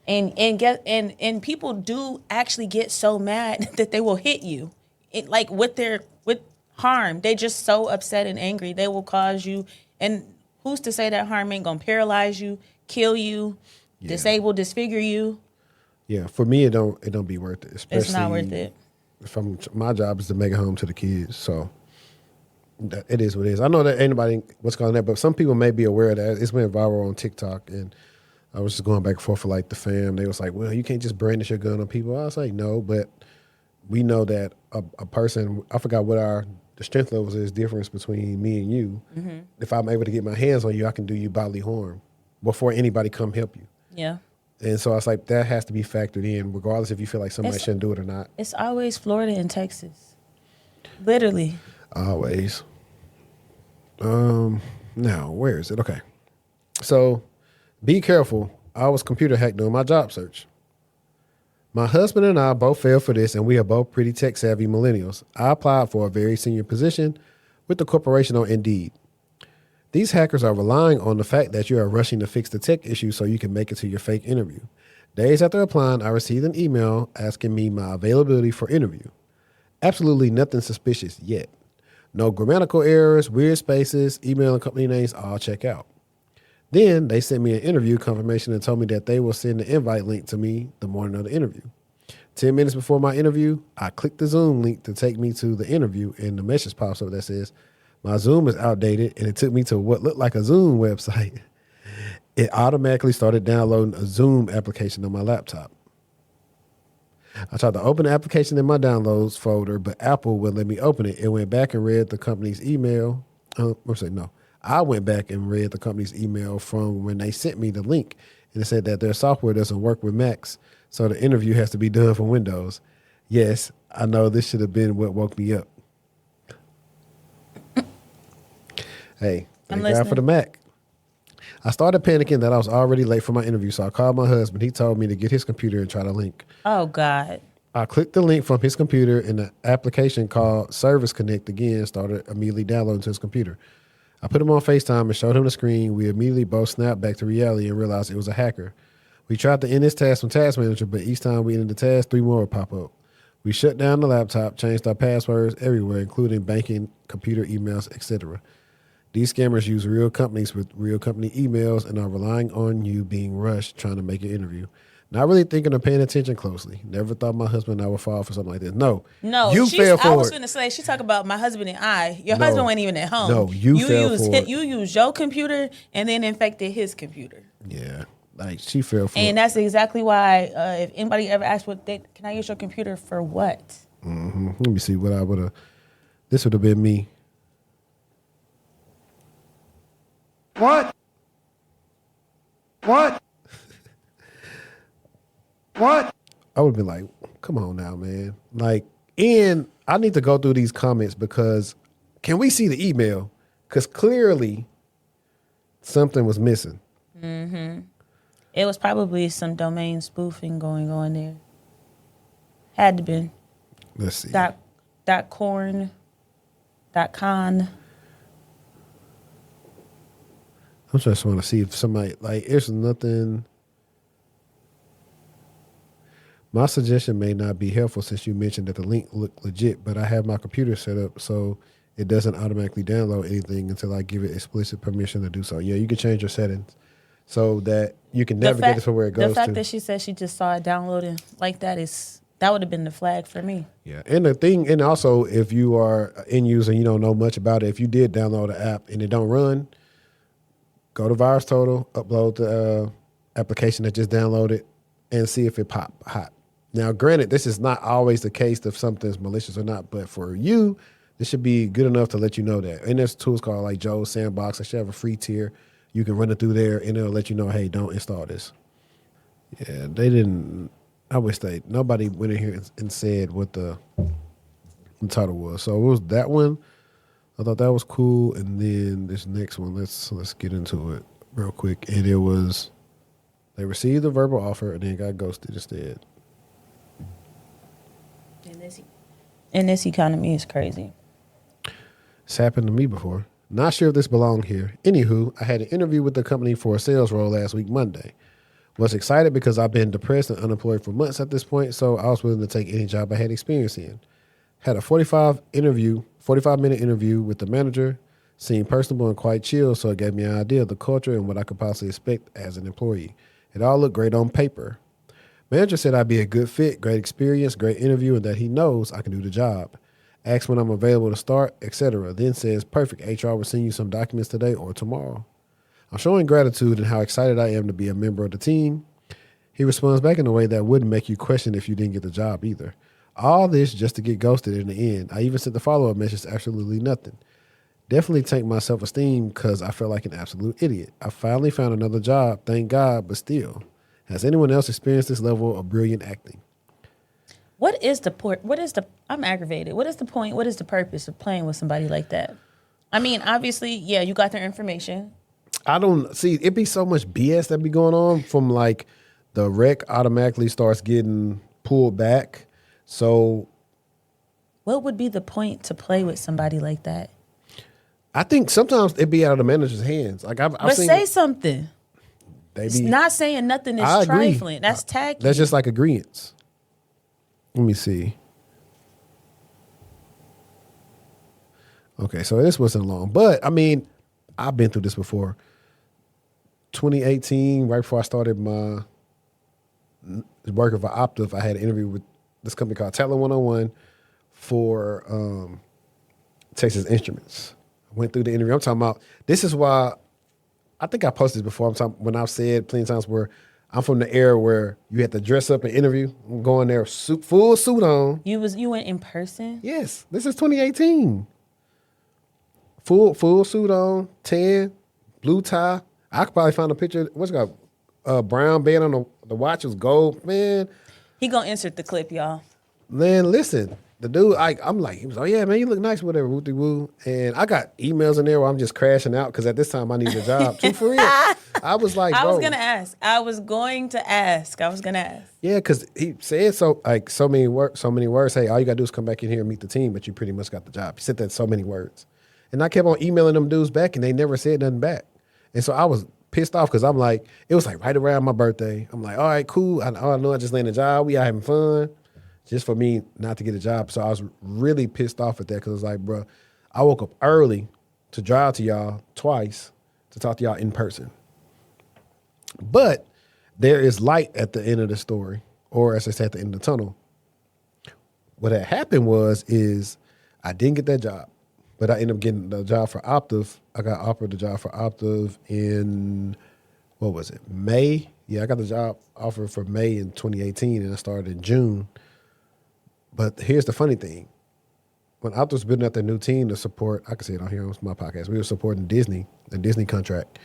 And people do actually get so mad that they will hit you. Like with harm. They just so upset and angry. They will cause you, and who's to say that harm ain't gonna paralyze you, kill you, disable, disfigure you? Yeah, for me, it don't be worth it. Especially It's not worth it. My job is to make it home to the kids, so it is what it is. I know that ain't nobody what's going on there, but some people may be aware of that. It's went viral on TikTok, and I was just going back and forth for like the fam. They was like, well, you can't just brandish your gun on people. I was like, no, but we know that a person, I forgot what the strength levels is difference between me and you. Mm-hmm. If I'm able to get my hands on you, I can do you bodily harm before anybody come help you. Yeah. And so I was like, that has to be factored in, regardless if you feel like somebody shouldn't do it or not. It's always Florida and Texas. Literally. Always. Now, where is it? Okay. So be careful. I was computer hacked doing my job search. My husband and I both fell for this, and we are both pretty tech savvy millennials. I applied for a very senior position with the corporation on Indeed. These hackers are relying on the fact that you are rushing to fix the tech issue so you can make it to your fake interview. Days after applying, I received an email asking me my availability for interview. Absolutely nothing suspicious yet. No grammatical errors, weird spaces, email and company names, all check out. Then they sent me an interview confirmation and told me that they will send the invite link to me the morning of the interview. 10 minutes before my interview, I clicked the Zoom link to take me to the interview, and the message pops up that says, my Zoom is outdated, and it took me to what looked like a Zoom website. It automatically started downloading a Zoom application on my laptop. I tried to open the application in my downloads folder, but Apple wouldn't let me open it. It went back and read the company's email. I went back and read the company's email from when they sent me the link, and it said that their software doesn't work with Macs, so the interview has to be done for Windows. Yes, I know this should have been what woke me up. Hey, thank God for the Mac. I started panicking that I was already late for my interview, so I called my husband. He told me to get his computer and try the link. Oh, God. I clicked the link from his computer, and the application called Service Connect again started immediately downloading to his computer. I put him on FaceTime and showed him the screen. We immediately both snapped back to reality and realized it was a hacker. We tried to end this task from Task Manager, but each time we ended the task, 3 more would pop up. We shut down the laptop, changed our passwords everywhere, including banking, computer emails, etc. These scammers use real companies with real company emails and are relying on you being rushed trying to make an interview. Not really thinking or paying attention closely. Never thought my husband and I would fall for something like this. No, you fell for it. I was going to say, she talked about my husband and I. Your husband wasn't even at home. No, you fell for it. You used your computer and then infected his computer. Yeah, like she fell for it. And that's exactly why if anybody ever asks, can I use your computer for what? Mm-hmm. Let me see what I would have. This would have been me. What? What? What? I would have been like, come on now, man. Like, and I need to go through these comments because can we see the email? Because clearly something was missing. Mm-hmm. It was probably some domain spoofing going on there. Had to been. Let's see. .corn, .con. I just want to see if somebody, like, there's nothing. My suggestion may not be helpful since you mentioned that the link looked legit, but I have my computer set up so it doesn't automatically download anything until I give it explicit permission to do so. Yeah, you can change your settings so that you can navigate it to where it goes to. The fact that she said she just saw it downloading like that would have been the flag for me. Yeah, and the thing, and also if you are an end user and you don't know much about it, if you did download an app and it don't run, go to Virus Total, upload the application that just downloaded, and see if it pop hot. Now, granted, this is not always the case if something's malicious or not, but for you, this should be good enough to let you know that. And there's tools called like Joe's Sandbox. I should have a free tier. You can run it through there, and it'll let you know, hey, don't install this. Yeah, they didn't. I wish nobody went in here and said what the title was. So it was that one. I thought that was cool, and then this next one, let's get into it real quick. And it was, they received a verbal offer and then got ghosted instead. And this economy is crazy. It's happened to me before. Not sure if this belonged here. Anywho, I had an interview with the company for a sales role last week, Monday. Was excited because I've been depressed and unemployed for months at this point, so I was willing to take any job I had experience in. Had a 45-minute interview 45-minute interview with the manager. Seemed personable and quite chill, so it gave me an idea of the culture and what I could possibly expect as an employee. It all looked great on paper. Manager said I'd be a good fit, great experience, great interview, and that he knows I can do the job. Asked when I'm available to start, etc. Then says, perfect, HR will send you some documents today or tomorrow. I'm showing gratitude and how excited I am to be a member of the team. He responds back in a way that wouldn't make you question if you didn't get the job either. All this just to get ghosted in the end. I even sent the follow-up message, absolutely nothing. Definitely tanked my self-esteem because I felt like an absolute idiot. I finally found another job, thank God, but still. Has anyone else experienced this level of brilliant acting? What is the point? I'm aggravated. What is the point? What is the purpose of playing with somebody like that? I mean, obviously, yeah, you got their information. I don't see, it be so much BS that be going on from like the rec automatically starts getting pulled back. So What would be the point to play with somebody like that? I think sometimes it be out of the manager's hands. Like I've But seen say something. they It's be, not saying nothing is I agree. trifling. That's tacky. That's just like agreeance. Let me see. Okay, so this wasn't long, but I mean, I've been through this before. 2018, right before I started my working for Optiv, I had an interview with this company called Talent 101 for Texas Instruments. I went through the interview. I'm talking about, this is why, I think I posted this before. I'm talking, when I've said plenty of times where I'm from the era where you had to dress up and interview. I'm going there full suit on. You went in person? Yes, this is 2018. Full suit on, tan, blue tie. I could probably find a picture. What's it got? Brown band on the watch was gold. Man, He gonna insert the clip, y'all. listen, the dude, I'm like, he was, oh yeah, man, you look nice, whatever, woo-de-woo. And I got emails in there where I'm just crashing out because at this time I needed a job. Too, for real. I was like, bro. I was going to ask. Yeah, because he said so many words. Hey, all you gotta do is come back in here and meet the team, but you pretty much got the job. He said that so many words. And I kept on emailing them dudes back and they never said nothing back. And so I was pissed off because I'm like, it was like right around my birthday. I'm like, all right, cool. I know I just landed a job. We out having fun. Just for me not to get a job. So I was really pissed off at that because it's like, bro, I woke up early to drive to y'all twice to talk to y'all in person. But there is light at the end of the story, or as I said, at the end of the tunnel. What had happened is I didn't get that job, but I ended up getting the job for Optiv. I got offered the job for Optiv in, what was it, May? Yeah, I got the job offer for May in 2018, and I started in June. But here's the funny thing. When Optiv was building out their new team to support, I can say it on here on my podcast, we were supporting Disney, the Disney contract.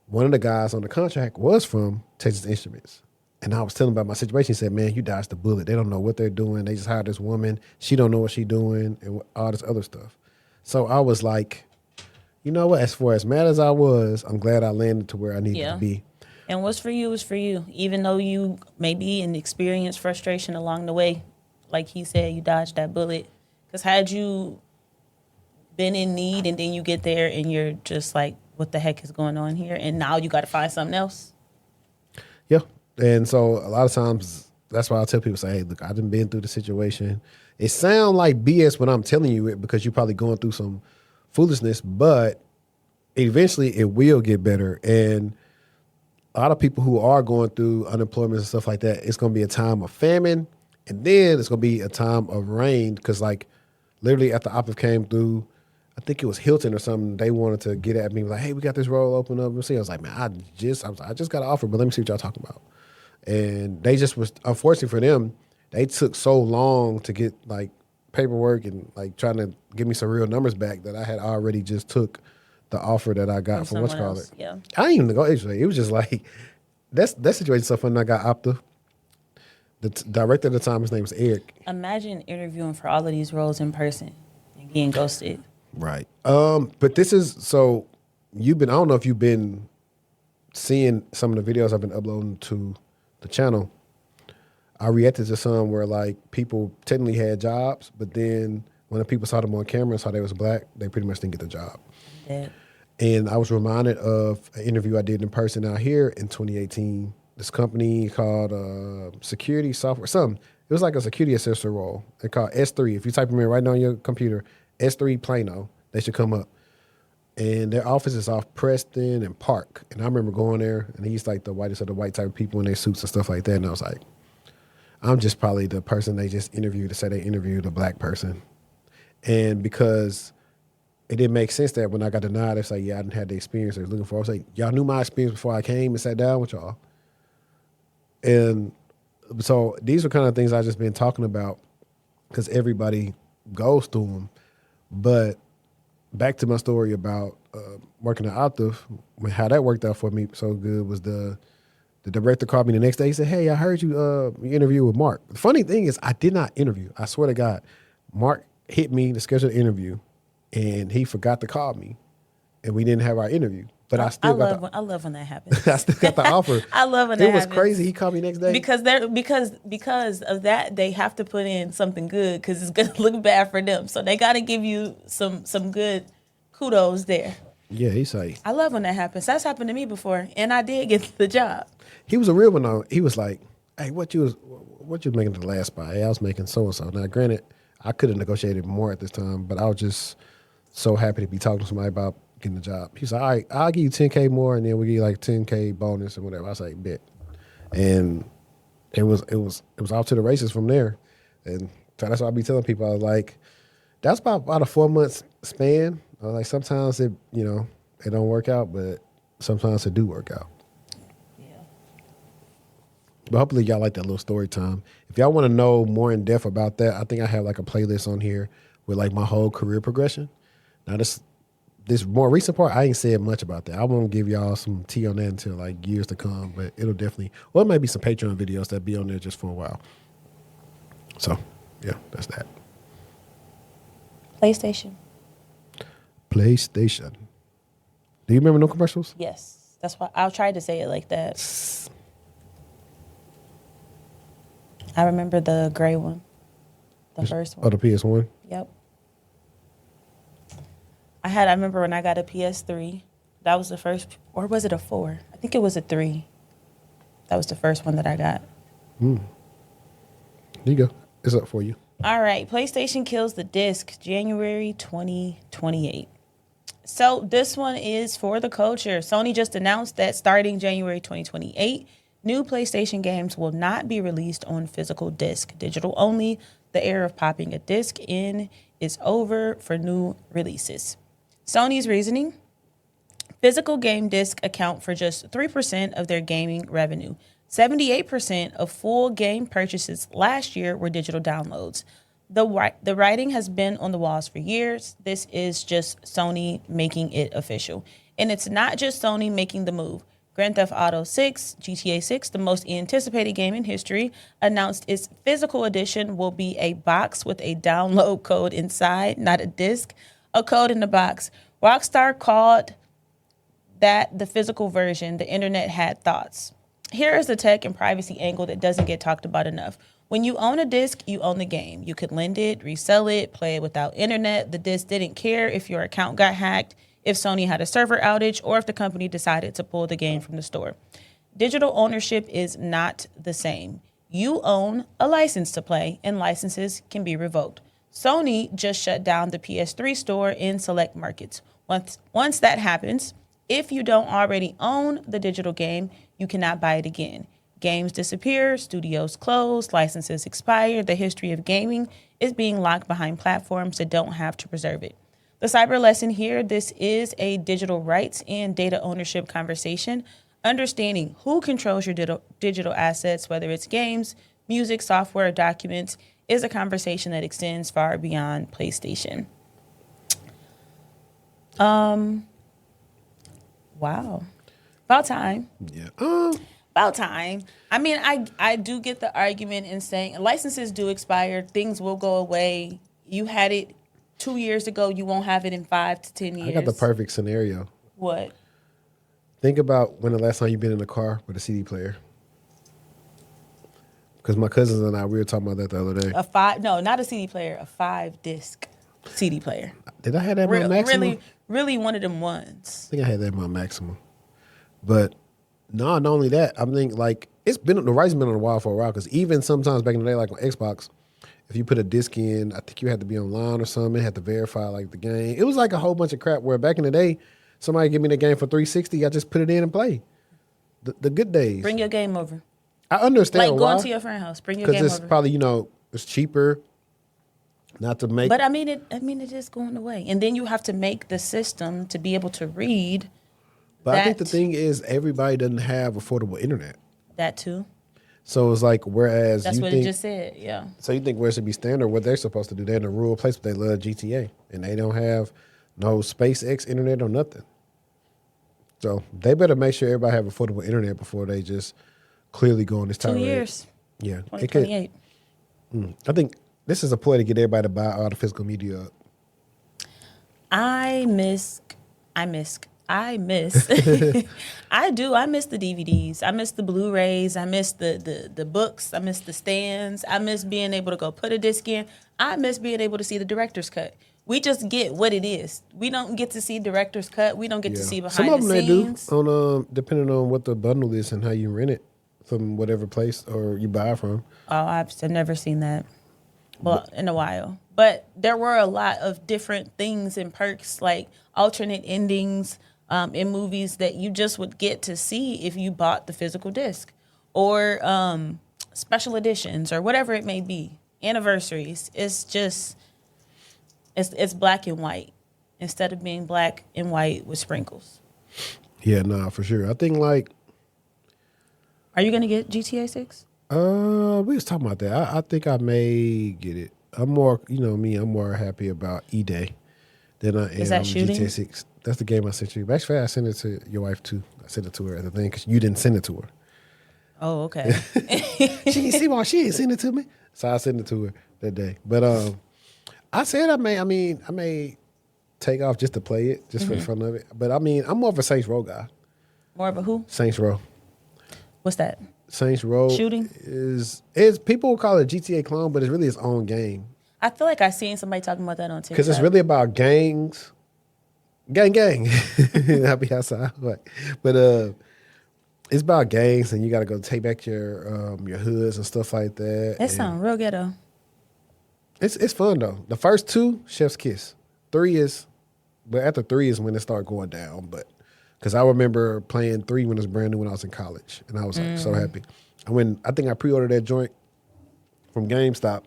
One of the guys on the contract was from Texas Instruments. And I was telling him about my situation. He said, man, you dodged the bullet. They don't know what they're doing. They just hired this woman. She don't know what she's doing and all this other stuff. So I was like, you know what? As far as mad as I was, I'm glad I landed to where I needed to be. And what's for you is for you. Even though you maybe experience frustration along the way, like he said, you dodged that bullet. Because had you been in need and then you get there and you're just like, what the heck is going on here? And now you got to find something else. Yeah. And so a lot of times, that's why I tell people, say, hey, look, I've been through the situation. It sounds like BS when I'm telling you it because you're probably going through some foolishness, but eventually it will get better. And a lot of people who are going through unemployment and stuff like that, it's going to be a time of famine. And then it's going to be a time of rain because, like, literally after Optiv came through, I think it was Hilton or something, they wanted to get at me, like, hey, we got this role open up. I was like, man, I just got an offer, but let me see what y'all talking about. And they just was, unfortunately for them, they took so long to get, like, paperwork and, like, trying to give me some real numbers back that I had already just took the offer that I got from whatchamacallit. Yeah. I didn't even go, it was just like, that situation so fun. I got Optiv. The director at the time, his name was Eric. Imagine interviewing for all of these roles in person and getting ghosted. Right. But this is, so I don't know if you've been seeing some of the videos I've been uploading to the channel. I reacted to some where, like, people technically had jobs, but then when the people saw them on camera and saw they was black, they pretty much didn't get the job. Yeah. And I was reminded of an interview I did in person out here in 2018. This company called Security Software, something. It was like a security assessor role. They called S3. If you type them in right now on your computer, S3 Plano. They should come up. And their office is off Preston and Park. And I remember going there, and he's like the whitest of the white type of people in their suits and stuff like that. And I was like, I'm just probably the person they just interviewed to say they interviewed a black person. And because it didn't make sense that when I got denied, it's like, yeah, I didn't have the experience they were looking for. I was like, y'all knew my experience before I came and sat down with y'all. And so these are kind of things I've just been talking about because everybody goes through them. But back to my story about working at Optiv, how that worked out for me so good was the director called me the next day. He said, hey, I heard you interview with Mark. The funny thing is I did not interview. I swear to God. Mark hit me to schedule an interview, and he forgot to call me, and we didn't have our interview. But I love when that happens. I still got the offer. I love when that happens. It was crazy. He called me next day. Because of that, they have to put in something good because it's going to look bad for them. So they got to give you some good kudos there. Yeah, he's like, I love when that happens. That's happened to me before, and I did get the job. He was a real one though. He was like, hey, what you was making the last spot? Hey, I was making so and so. Now, granted, I could have negotiated more at this time, but I was just so happy to be talking to somebody about getting the job. He's like, all right, I'll give you $10K more, and then we'll give you like $10K bonus or whatever. I was like, bet. And it was off to the races from there. And so that's why I be telling people, I was like, that's about a 4 months span. I was like, sometimes it don't work out, but sometimes it do work out. Yeah. But hopefully y'all like that little story time. If y'all want to know more in depth about that, I think I have like a playlist on here with like my whole career progression. Now this more recent part, I ain't said much about that. I won't give y'all some tea on that until like years to come, but it'll definitely, it might be some Patreon videos that be on there just for a while. So yeah, that's that. PlayStation. Do you remember no commercials? Yes. That's why I'll try to say it like that. I remember the gray one. The first one. Oh, the PS1? Yep. I remember when I got a PS3. That was the first, or was it a 4? I think it was a 3. That was the first one that I got. There you go. It's up for you. All right. PlayStation kills the disc, January 2028. So this one is for the culture. Sony just announced that starting January 2028, new PlayStation games will not be released on physical disc, digital only. The era of popping a disc in is over for new releases. Sony's reasoning: physical game discs account for just 3% of their gaming revenue. 78% of full game purchases last year were digital downloads. The writing has been on the walls for years. This is just Sony making it official. And it's not just Sony making the move. Grand Theft Auto 6, GTA 6, the most anticipated game in history, announced its physical edition will be a box with a download code inside, not a disc, a code in the box. Rockstar called that the physical version. The internet had thoughts. Here is the tech and privacy angle that doesn't get talked about enough. When you own a disc, you own the game. You could lend it, resell it, play it without internet. The disc didn't care if your account got hacked, if Sony had a server outage, or if the company decided to pull the game from the store. Digital ownership is not the same. You own a license to play, and licenses can be revoked. Sony just shut down the PS3 store in select markets. Once that happens, if you don't already own the digital game, you cannot buy it again. Games disappear, studios close, licenses expire. The history of gaming is being locked behind platforms that don't have to preserve it. The cyber lesson here: this is a digital rights and data ownership conversation. Understanding who controls your digital assets, whether it's games, music, software, or documents, is a conversation that extends far beyond PlayStation. Wow. About time. Yeah. About time. I mean, I do get the argument in saying licenses do expire. Things will go away. You had it 2 years ago. You won't have it in 5 to 10 years. I got the perfect scenario. What? Think about when the last time you've been in a car with a CD player. Because my cousins and I, we were talking about that the other day. No, not a CD player, a 5-disc CD player. Did I have that in my maximum? Really one of them ones. I think I had that in my maximum. But no, not only that, I think like the rights been on the wall for a while, because even sometimes back in the day, like on Xbox, if you put a disc in, I think you had to be online or something, had to verify like the game. It was like a whole bunch of crap where back in the day, somebody give me the game for $360, I just put it in and play. The good days. Bring your game over. I understand Like why. going to your friend's house. Bring your game Because it's over. probably, it's cheaper not to make. But I mean, it is going away. And then you have to make the system to be able to read. But I think the thing is everybody doesn't have affordable internet. That too. So it's like, whereas That's you what think, it just said, yeah. So you think where it should be standard, what they're supposed to do. They're in a rural place, but they love GTA. And they don't have no SpaceX internet or nothing. So they better make sure everybody have affordable internet before they just clearly go on this 2 tirade. years. Yeah. It could, 2028. I think this is a ploy to get everybody to buy all the physical media up. I miss I do. I miss the DVDs. I miss the Blu-rays. I miss the books. I miss the stands. I miss being able to go put a disc in. I miss being able to see the director's cut. We just get what it is. We don't get to see director's cut. We don't get to see behind Some of them the they scenes. do, on depending on what the bundle is and how you rent it from whatever place or you buy from. Oh, I've never seen that. Well, in a while. But there were a lot of different things and perks, like alternate endings in movies that you just would get to see if you bought the physical disc, or special editions, or whatever it may be. Anniversaries. It's just, it's black and white instead of being black and white with sprinkles. Yeah, nah, for sure. I think like, Are you gonna get GTA 6? we was talking about that. I think I may get it. I'm more, me, I'm more happy about E-Day than I am Is that shooting? GTA 6. That's the game I sent you. Actually, I sent it to your wife too. I sent it to her at the thing because you didn't send it to her. Oh, okay. She didn't see why she didn't send it to me. So I sent it to her that day. But I said I may take off just to play it, just for the fun of it. But I'm more of a Saints Row guy. More of a who? Saints Row. What's that? Saints Row Shooting? is people will call it GTA clone, but it's really its own game. I feel like I seen somebody talking about that on TikTok. Because it's really about gangs. Gang. I'll be outside. But it's about gangs, and you got to go take back your hoods and stuff like that. It sounds real ghetto. It's fun, though. The first 2, chef's kiss. 3 is, but after 3 is when it start going down. But because I remember playing 3 when it was brand new when I was in college, and I was like so happy. And I think I pre-ordered that joint from GameStop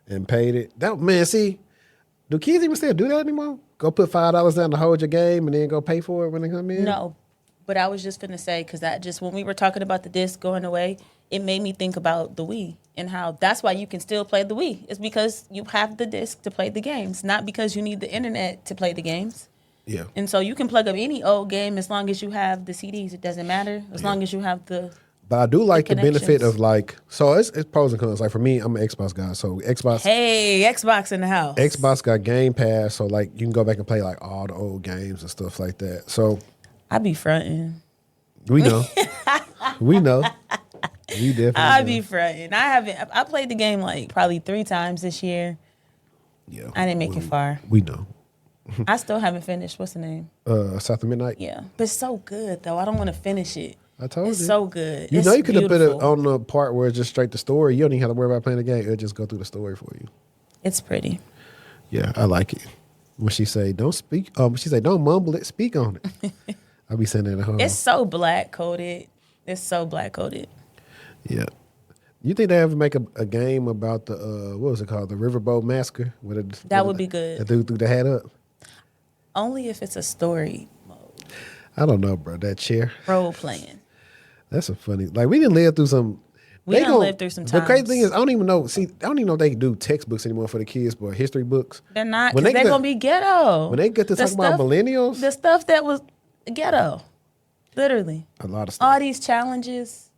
and paid it. Do kids even still do that anymore? Go put $5 down to hold your game and then go pay for it when they come in? No, but I was just finna say, because when we were talking about the disc going away, it made me think about the Wii and how that's why you can still play the Wii. It's because you have the disc to play the games, not because you need the internet to play the games. Yeah. And so you can plug up any old game as long as you have the CDs. It doesn't matter as long as you have the. But I do like the benefit connections. of so it's pros and cons. Like for me, I'm an Xbox guy. So Xbox in the house. Xbox got Game Pass, so like you can go back and play like all the old games and stuff like that. So I be fronting. we know. We know. We definitely I know. be fronting. I played the game like probably 3 times this year. Yeah. I didn't make it far. We know. I still haven't finished. What's the name? South of Midnight. Yeah. But it's so good, though. I don't want to finish it. I told It's you. so good. You It's know you could have put it beautiful. on the part where it's just straight the story. You don't even have to worry about playing the game. It'll just go through the story for you. It's pretty. Yeah, I like it. When she say don't speak, she say don't mumble it, speak on it. I be saying that at home. It's so black coded. Yeah. You think they ever make a game about the what was it called, the Riverboat Massacre? That would be good. The dude threw the hat up. Only if it's a story mode. I don't know, bro. That chair. Role playing. That's a funny. Like we didn't live through some. We done lived through some The crazy times. thing is, I don't even know. See, I don't even know if they do textbooks anymore for the kids, but history books. They're not, When because they they're get- going to be ghetto. When they get to The talk about millennials, The stuff that was ghetto. Literally. a lot of stuff. All these challenges.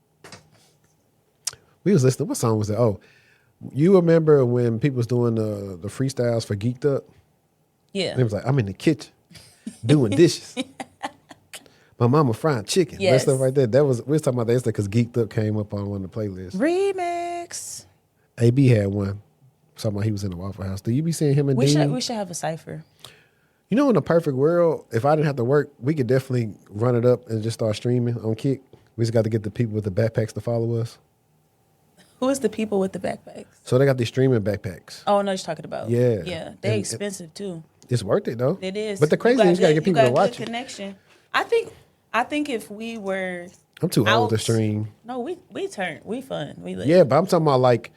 We was listening. What song was that? Oh, you remember when people was doing the freestyles for Geeked Up? Yeah. And it was like, I'm in the kitchen doing dishes. My mama frying chicken. That Yes. stuff right there. We was talking about that yesterday because Geeked Up came up on one of the playlists. Remix. AB had one. Talking about he was in the Waffle House. Do you be seeing him and We Dean? should have a cipher. You know, in a perfect world, if I didn't have to work, we could definitely run it up and just start streaming on Kick. We just got to get the people with the backpacks to follow us. Who is the people with the backpacks? So they got these streaming backpacks. Oh, no, you're talking about. Yeah. Yeah, they And expensive too. it's worth it though. It is. But the crazy thing is you gotta get people to watch good it. connection. I think if we were I'm too old to out- stream. No, we fun. We live. Yeah, but I'm talking about like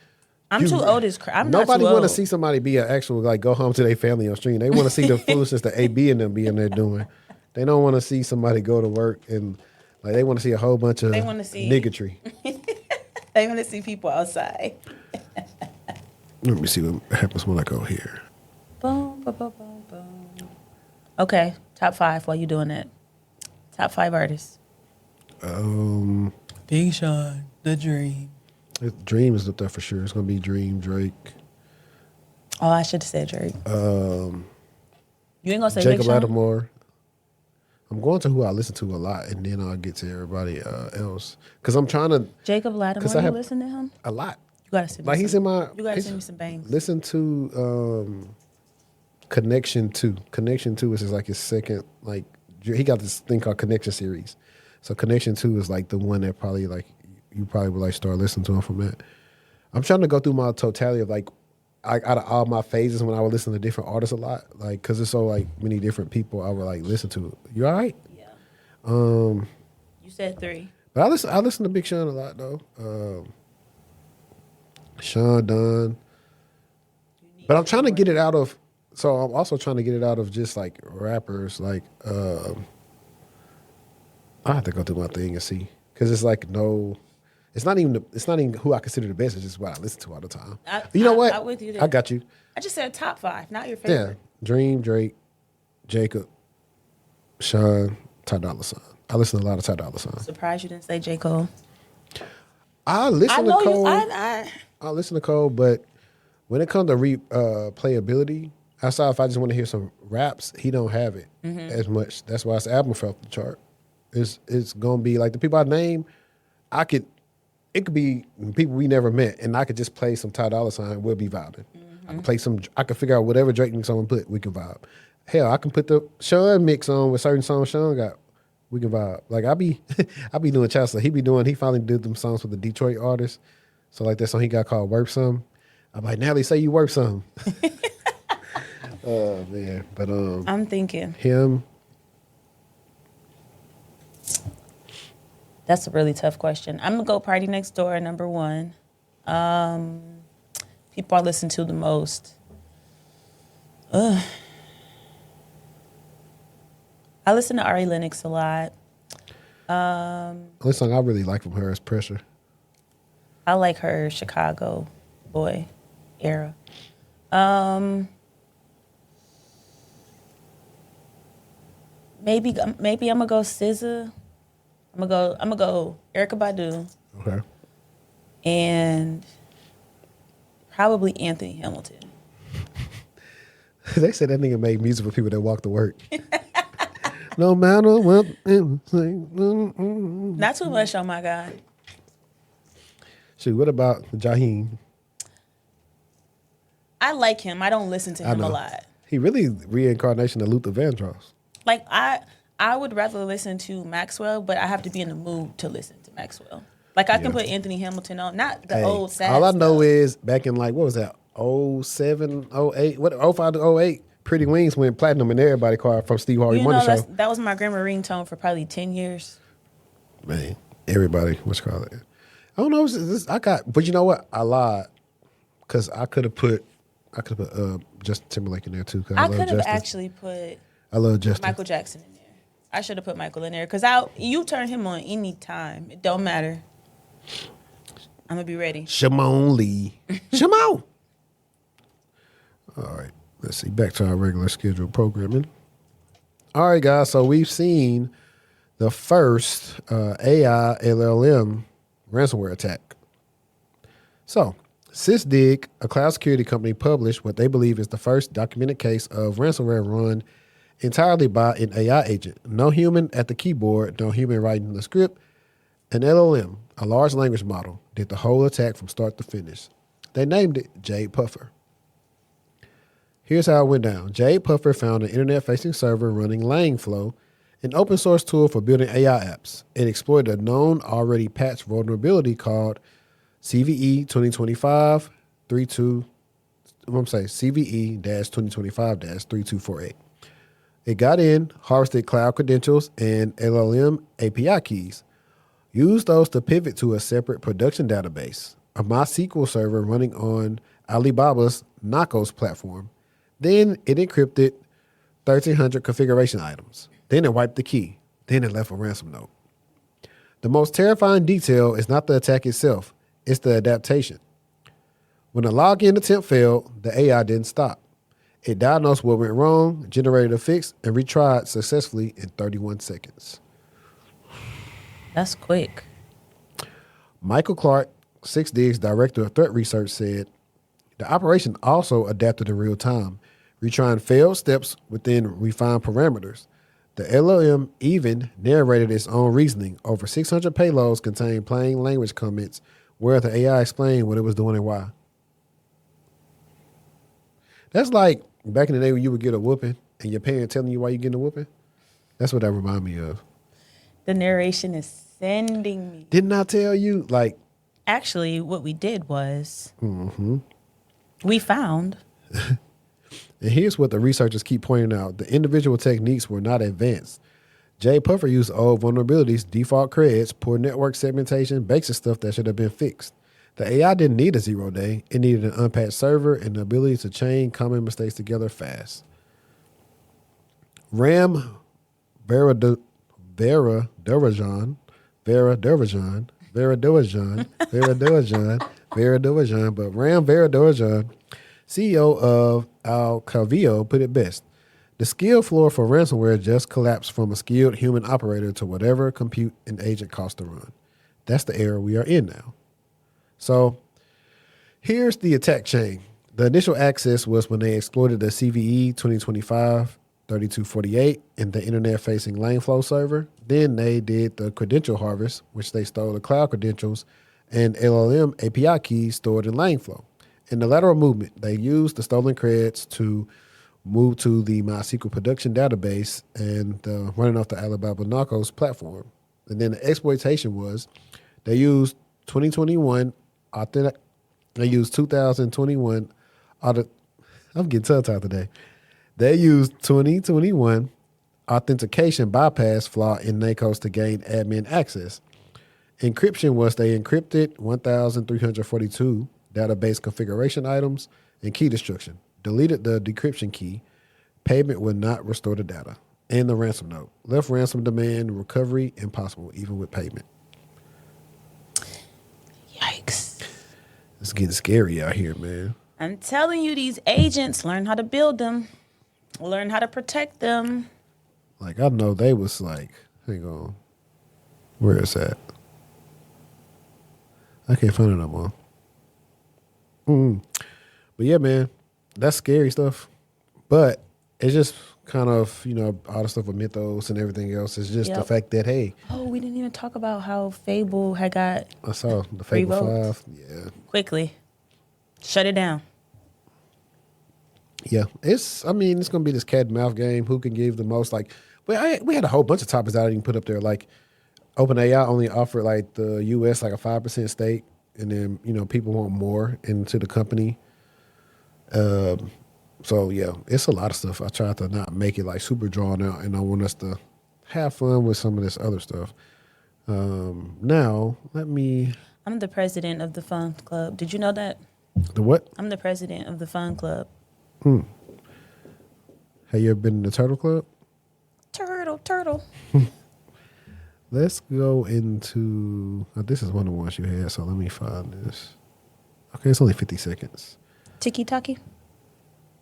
I'm too old as I'm not nobody too want to old. see somebody be an actual like go home to their family on stream. They want to see the foolishness that AB and them be in there doing. They don't want to see somebody go to work and like they want to see a whole bunch of They wanna see- niggatry. They want to see people outside. Let me see what happens when I go here. Boom, boom, boom, boom, boom. Okay, top 5 while you doing that. Top 5 artists. Big Sean, The Dream. Dream is up there for sure. It's gonna be Dream, Drake, Oh, I should have said Drake. You ain't gonna say Jacob Big Sean? Lattimore. I'm going to who I listen to a lot, and then I'll get to everybody else because I'm trying to Jacob Lattimore. 'Cause I You have- listen to him? a lot. You gotta send me Like he's some. in my. You gotta he's- send me some bangs. Listen to Connection 2. Connection 2 is like his second, like, he got this thing called Connection Series. So Connection 2 is like the one that probably like, you probably would like start listening to him from that. I'm trying to go through my totality of like, out of all my phases when I would listen to different artists a lot, like, cause it's so like many different people I would like listen to. You all right? Yeah. You said 3. But I listen to Big Sean a lot though. Sean Dunn. But I'm trying to get it out of. So I'm also trying to get it out of just like rappers. Like I have to go through my thing and see because it's like no, it's not even who I consider the best. It's just what I listen to all the time. You know what? I'm with you there. I got you. I just said top 5, not your Yeah, favorite. Dream, Drake, Jacob, Sean, Ty Dolla $ign. I listen to a lot of Ty Dolla $ign. Surprised you didn't say J. Cole. I listen I know to Cole. I I listen to Cole, but when it comes to playability, outside if I just want to hear some raps, he don't have it as much. That's why his album fell off the chart. It's gonna be like the people I name. It could be people we never met, and I could just play some Ty Dolla $ign. We'll be vibing. I could play some. I could figure out whatever Drake mix on put. We can vibe. Hell, I can put the Sean mix on with certain songs Sean got. We can vibe. Like I be doing child stuff. He finally did them songs with the Detroit artists. So like that song he got called Work Some. I'm like, Natalie, say you work some. Oh man. But I'm thinking. him. That's a really tough question. I'm gonna go Party Next Door, number 1. People I listen to the most. I listen to Ari Lennox a lot. The only song I really like from her is Pressure. I like her Chicago boy era. Maybe I'm gonna go CISA. I'm gonna go Erykah Badu Okay. and probably Anthony Hamilton. They said that nigga made music for people that walk to work. No matter what. Not too much, oh my God. Shoot, what about Jaheim? I like him. I don't listen to I him know. a lot. He really reincarnation of Luther Vandross. Like I would rather listen to Maxwell, but I have to be in the mood to listen to Maxwell. Like I can put Anthony Hamilton on, not the Hey, old sad all I know stuff. is back in like, what was that, 07, 08, 05 to 08, Pretty Wings went platinum and everybody called from Steve Harvey You Money know, Show. that was my grandma ringtone for probably 10 years. Man, everybody, what's it called? I don't know. But you know what? I lied because I could have put Justin Timberlake in there too. Cause I I love could have Justin. actually put I love Justin. Michael Jackson in there. I should have put Michael in there because you turn him on any time. It don't matter. I'm gonna be ready. Shimon Lee. Shimon. All right. Let's see. Back to our regular scheduled programming. All right, guys. So we've seen the first AI LLM ransomware attack. So SysDig, a cloud security company, published what they believe is the first documented case of ransomware run entirely by an AI agent. No human at the keyboard, no human writing the script. An LLM, a large language model, did the whole attack from start to finish. They named it Jade Puffer. Here's how it went down. Jade Puffer found an internet-facing server running Langflow, an open-source tool for building AI apps. It exploited a known, already patched vulnerability called CVE 2025 32. I'm saying CVE-2025-3248. It got in, harvested cloud credentials and LLM API keys. Used those to pivot to a separate production database, a MySQL server running on Alibaba's Nakos platform. Then it encrypted 1,300 configuration items. Then it wiped the key. Then it left a ransom note. The most terrifying detail is not the attack itself, it's the adaptation. When a login attempt failed, the AI didn't stop. It diagnosed what went wrong, generated a fix, and retried successfully in 31 seconds. That's quick. Michael Clark, 6Dig's director of threat research, said the operation also adapted in real time, retrying failed steps within refined parameters. The LLM even narrated its own reasoning. Over 600 payloads contained plain language comments where the AI explained what it was doing and why. That's like back in the day when you would get a whooping and your parent telling you why you're getting a whooping. That's what that reminded me of. The narration is sending me. Didn't I tell you? Like, actually, what we did was we found. And here's what the researchers keep pointing out. The individual techniques were not advanced. Jay Puffer used old vulnerabilities, default creds, poor network segmentation, basic stuff that should have been fixed. The AI didn't need a 0 day. It needed an unpatched server and the ability to chain common mistakes together fast. Ram Vera Durajan, but Ram Vera Durajan, CEO of Alcavio, put it best. The skill floor for ransomware just collapsed from a skilled human operator to whatever compute an agent costs to run. That's the era we are in now. So here's the attack chain. The initial access was when they exploited the CVE 2025-3248 in the internet-facing Laneflow server. Then they did the credential harvest, which they stole the cloud credentials and LLM API keys stored in Laneflow. In the lateral movement, they used the stolen creds to move to the MySQL production database and running off the Alibaba Nakos platform. And then the exploitation was they used 2021 They used 2021 I'm getting tongue-tied today. They used 2021 authentication bypass flaw in Nakos to gain admin access. Encryption was they encrypted 1,342 database configuration items and key destruction, deleted the decryption key, payment would not restore the data, and the ransom note. Left ransom demand recovery impossible, even with payment. Yikes. It's getting scary out here, man. I'm telling you, these agents, learn how to build them, learn how to protect them. Like, I know they was like, hang on, where is that? I can't find it no more. But yeah, man, that's scary stuff. But it's just kind of, you know, all the stuff with Mythos and everything else. It's just the fact that, hey. Oh, we didn't even talk about how Fable had got. I saw the Fable 5. Yeah. Quickly. Shut it down. Yeah. It's going to be this cat and mouse game. Who can give the most? Like, we had a whole bunch of topics I didn't put up there. Like, OpenAI only offered, like, the U.S., like, a 5% stake. And then, you know, people want more into the company. So, yeah, it's a lot of stuff. I tried to not make it, like, super drawn out, and I want us to have fun with some of this other stuff. Now, I'm the president of the fun club. Did you know that? The what? I'm the president of the fun club. Have you ever been in the Turtle Club? Turtle. Let's go into... this is one of the ones you had, so let me find this. Okay, it's only 50 seconds. Tiki-taki.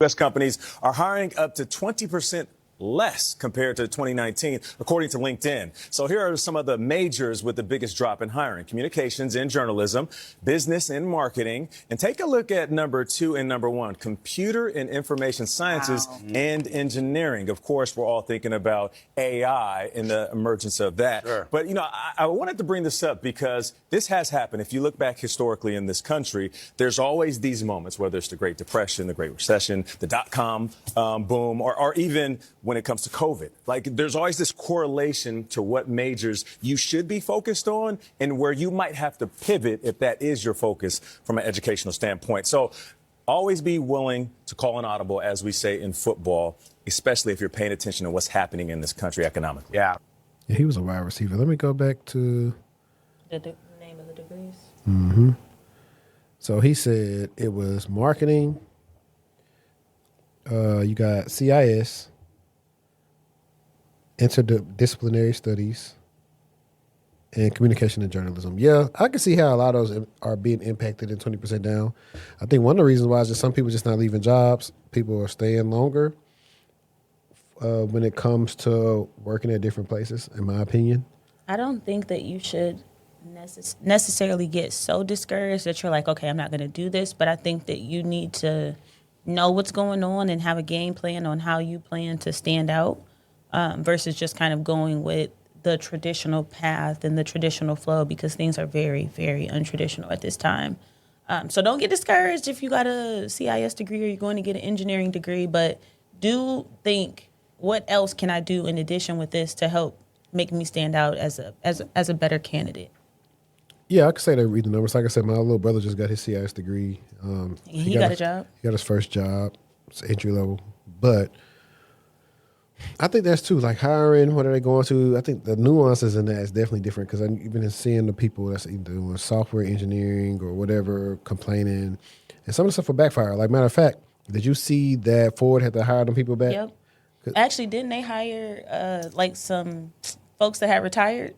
U.S. companies are hiring up to 20% less compared to 2019, according to LinkedIn. So here are some of the majors with the biggest drop in hiring: communications and journalism, business and marketing. And take a look at number 2 and number 1, computer and information sciences and engineering. Of course, we're all thinking about AI and the emergence of that. Sure. But, you know, I wanted to bring this up because this has happened. If you look back historically in this country, there's always these moments, whether it's the Great Depression, the Great Recession, the dot-com boom, or even when it comes to COVID. Like, there's always this correlation to what majors you should be focused on and where you might have to pivot if that is your focus from an educational standpoint. So always be willing to call an audible, as we say in football, especially if you're paying attention to what's happening in this country economically. Yeah. Yeah, he was a wide receiver. Let me go back to The name of the degrees. So he said it was marketing. You got CIS, interdisciplinary studies, and communication and journalism. Yeah, I can see how a lot of those are being impacted and 20% down. I think one of the reasons why is just some people just not leaving jobs. People are staying longer when it comes to working at different places, in my opinion. I don't think that you should necessarily get so discouraged that you're like, okay, I'm not going to do this. But I think that you need to know what's going on and have a game plan on how you plan to stand out versus just kind of going with the traditional path and the traditional flow, because things are very, very untraditional at this time. So don't get discouraged if you got a CIS degree or you're going to get an engineering degree, but do think, what else can I do in addition with this to help make me stand out as a better candidate? Yeah, I could say they read the numbers. Like I said, my little brother just got his CIS degree. He got a job? He got his first job. It's entry level. But I think that's too, like hiring, what are they going to? I think the nuances in that is definitely different, because I've been seeing the people that's either doing software engineering or whatever complaining. And some of the stuff will backfire. Like, matter of fact, did you see that Ford had to hire them people back? Yep. Actually, didn't they hire like some folks that had retired?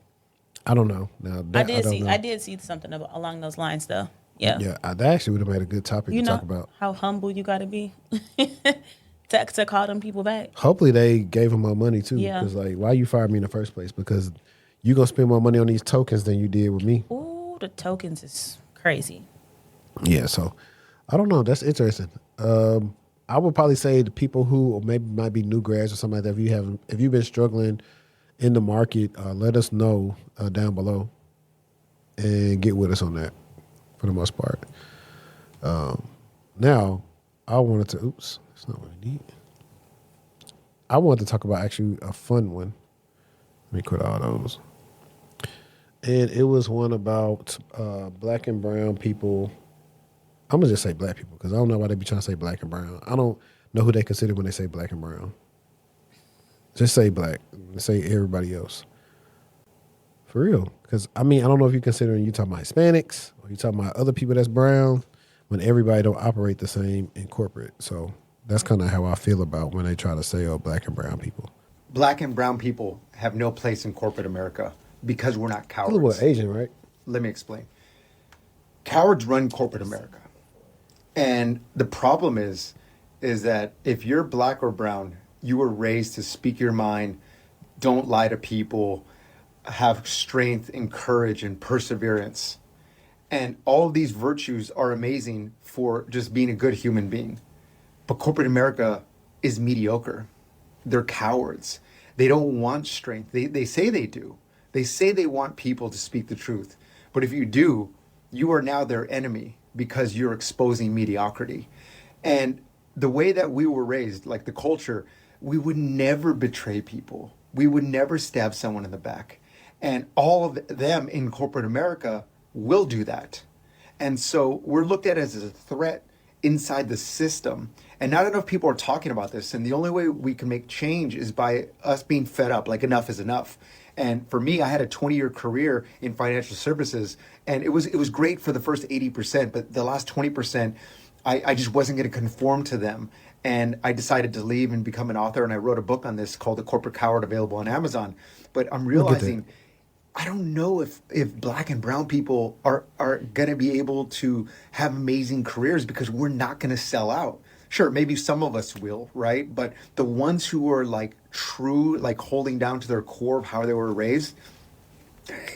I don't know. Now, that, I did see something along those lines, though. Yeah. Yeah, that actually would have made a good topic to talk about. How humble you got to be to call them people back. Hopefully they gave them more money too. Yeah. Because like, why you fired me in the first place? Because you gonna spend more money on these tokens than you did with me. Ooh, the tokens is crazy. Yeah. So I don't know. That's interesting. I would probably say the people who maybe might be new grads or something like that, if you've been struggling in the market, let us know down below and get with us on that for the most part. Now, I wanted to, that's not what I need. I wanted to talk about actually a fun one. Let me quit all those. And it was one about black and brown people. I'm going to just say black people, because I don't know why they be trying to say black and brown. I don't know who they consider when they say black and brown. Just say black. Say everybody else. For real. Because, I mean, I don't know if you're considering you talking about Hispanics or you talking about other people that's brown, when everybody don't operate the same in corporate. So that's kind of how I feel about when they try to say, oh, black and brown people. Black and brown people have no place in corporate America because we're not cowards. A little bit Asian, right? Let me explain. Cowards run corporate America. And the problem is that if you're black or brown, you were raised to speak your mind, don't lie to people, have strength and courage and perseverance. And all of these virtues are amazing for just being a good human being. But corporate America is mediocre. They're cowards. They don't want strength. They say they do. They say they want people to speak the truth. But if you do, you are now their enemy because you're exposing mediocrity. And the way that we were raised, like the culture, we would never betray people. We would never stab someone in the back. And all of them in corporate America will do that. And so we're looked at as a threat inside the system. And not enough people are talking about this. And the only way we can make change is by us being fed up, like enough is enough. And for me, I had a 20-year career in financial services, and it was great for the first 80%, but the last 20%, I just wasn't going to conform to them. And I decided to leave and become an author, and I wrote a book on this called The Corporate Coward, available on Amazon. But I'm realizing I don't know if black and brown people are going to be able to have amazing careers because we're not going to sell out. Sure, maybe some of us will, right? But the ones who are like true, like holding down to their core of how they were raised,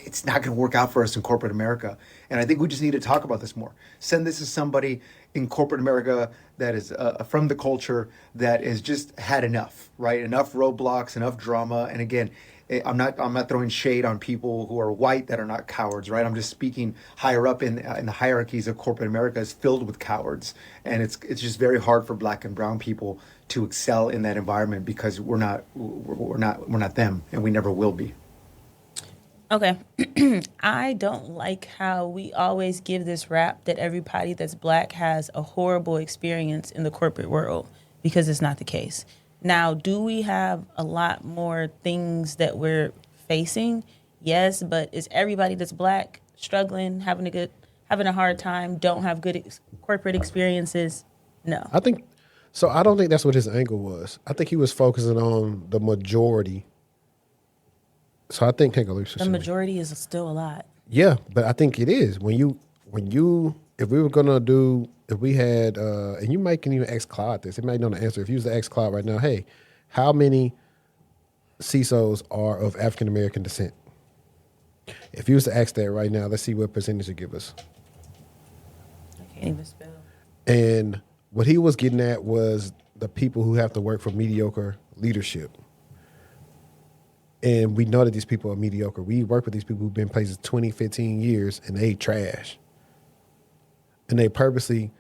it's not going to work out for us in corporate America. And I think we just need to talk about this more. Send this to somebody in corporate America that is from the culture that has just had enough, right? Enough roadblocks, enough drama. And again, I'm not throwing shade on people who are white that are not cowards, right? I'm just speaking higher up in the hierarchies of corporate America is filled with cowards, and it's just very hard for Black and brown people to excel in that environment because we're not them, and we never will be. Okay. I don't like how we always give this rap that everybody that's Black has a horrible experience in the corporate world, because it's not the case. Now, do we have a lot more things that we're facing? Yes, but is everybody that's Black struggling, having a hard time, don't have good corporate experiences? No. I think so. I don't think that's what his angle was. I think he was focusing on the majority. So I think The majority is still a lot. Yeah, but I think it is if we had and you might can even ask Claude this. It might know the answer. If you was to ask Claude right now, hey, how many CISOs are of African American descent? If you was to ask that right now, let's see what percentage it give us. I can't even spell. And what he was getting at was the people who have to work for mediocre leadership. And we know that these people are mediocre. We work with these people who've been in places 20, 15 years, and they trash. And they purposely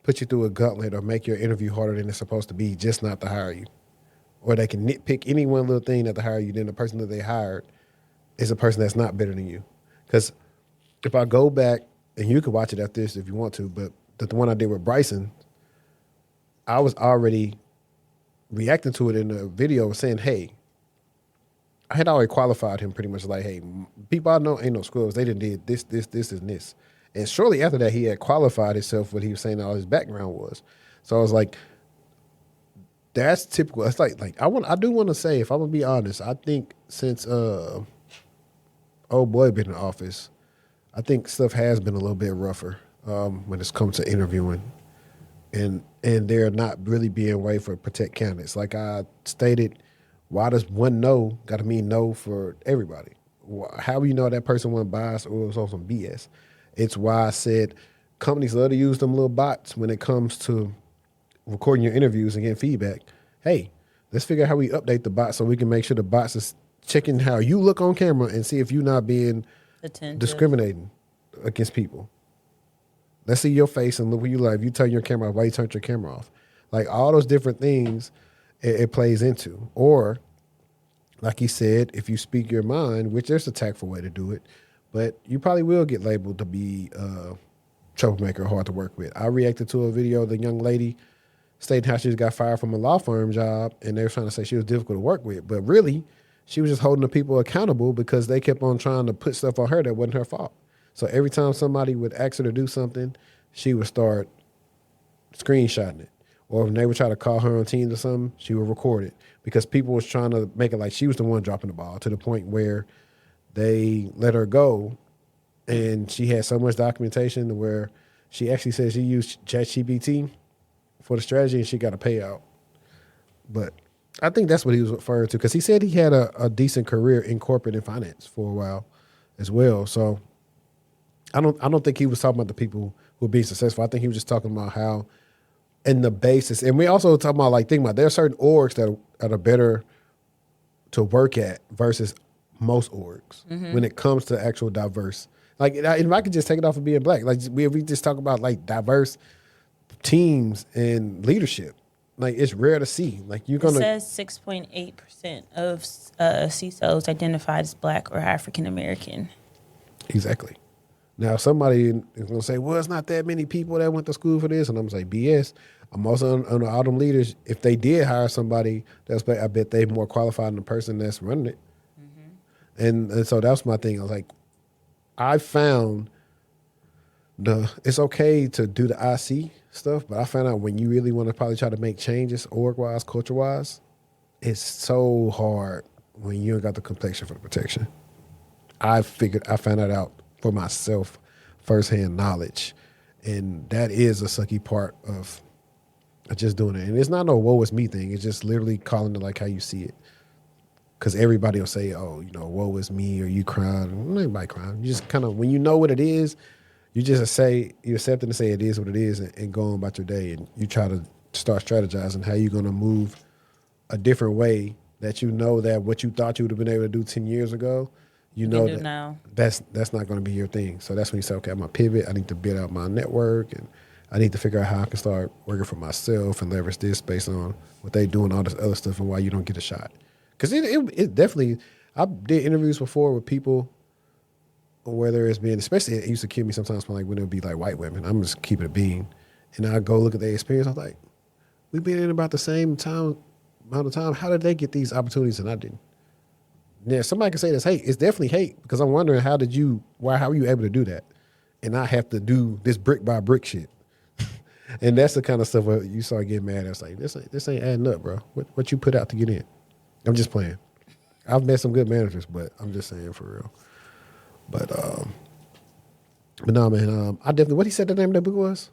put you through a gauntlet or make your interview harder than it's supposed to be just not to hire you. Or they can nitpick any one little thing not to hire you, then the person that they hired is a person that's not better than you. Because if I go back, and you can watch it after this if you want to, but the one I did with Bryson, I was already reacting to it in the video saying, hey, I had already qualified him pretty much like, hey, people I know ain't no scrubs. They done did this, and this. And shortly after that, he had qualified himself what he was saying all his background was. So I was like, that's typical. It's like I do want to say, if I'm gonna be honest, I think since old boy been in office, I think stuff has been a little bit rougher when it's come to interviewing, and they're not really being way for protect candidates. Like I stated, why does one no got to mean no for everybody? How do you know that person wasn't biased or was on some BS? It's why I said companies love to use them little bots when it comes to recording your interviews and getting feedback. Hey, let's figure out how we update the bot so we can make sure the bots is checking how you look on camera and see if you're not being discriminating against people. Let's see your face and look what you like. If you turn your camera off, why you turned your camera off? Like all those different things it plays into. Or, like he said, if you speak your mind, which there's a tactful way to do it, but you probably will get labeled to be a troublemaker, hard to work with. I reacted to a video of the young lady stating how she just got fired from a law firm job, and they were trying to say she was difficult to work with. But really, she was just holding the people accountable because they kept on trying to put stuff on her that wasn't her fault. So every time somebody would ask her to do something, she would start screenshotting it. Or when they would try to call her on Teams or something, she would record it because people was trying to make it like she was the one dropping the ball, to the point where they let her go, and she had so much documentation where she actually said she used ChatGPT for the strategy and she got a payout. But I think that's what he was referring to, because he said he had a decent career in corporate and finance for a while as well. So I don't think he was talking about the people who were being successful. I think he was just talking about how in the basis, and we also talking about like, think about there are certain orgs that are better to work at versus most orgs when it comes to actual diverse. Like if I could just take it off of being black, like we just talk about like diverse teams and leadership. Like it's rare to see. Like you're gonna. It says 6.8% of CISOs identified as Black or African American. Exactly. Now somebody is gonna say, well, it's not that many people that went to school for this, and I'm gonna say BS. I'm also on all them leaders. If they did hire somebody that's Black, I bet they're more qualified than the person that's running it. And so that's my thing. I was like, I found it's okay to do the IC stuff, but I found out when you really want to probably try to make changes org-wise, culture-wise, it's so hard when you ain't got the complexion for the protection. I found that out for myself, firsthand knowledge. And that is a sucky part of just doing it. And it's not no woe is me thing. It's just literally calling it like how you see it. Because everybody will say, oh, woe is me, or you crying. Nobody crying. You just kind of, when you know what it is, you just you accept it and say it is what it is, and go on about your day. And you try to start strategizing how you're going to move a different way that you know that what you thought you would have been able to do 10 years ago, you know do that now. that's not going to be your thing. So that's when you say, okay, I'm going to pivot. I need to build out my network, and I need to figure out how I can start working for myself and leverage this based on what they do and all this other stuff and why you don't get a shot. Because it definitely, I did interviews before with people, whether it's been, especially it used to kill me sometimes when it would be like white women. I'm just keeping it a bean. And I go look at their experience. I was like, we've been in about the same amount of time. How did they get these opportunities and I didn't? Yeah, somebody can say that's hate. It's definitely hate because I'm wondering how were you able to do that? And I have to do this brick by brick shit. And that's the kind of stuff where you start getting mad. It's like, this ain't adding up, bro. What you put out to get in? I'm just playing. I've met some good managers, but I'm just saying for real. But no, man. I definitely. What he said the name of that book was?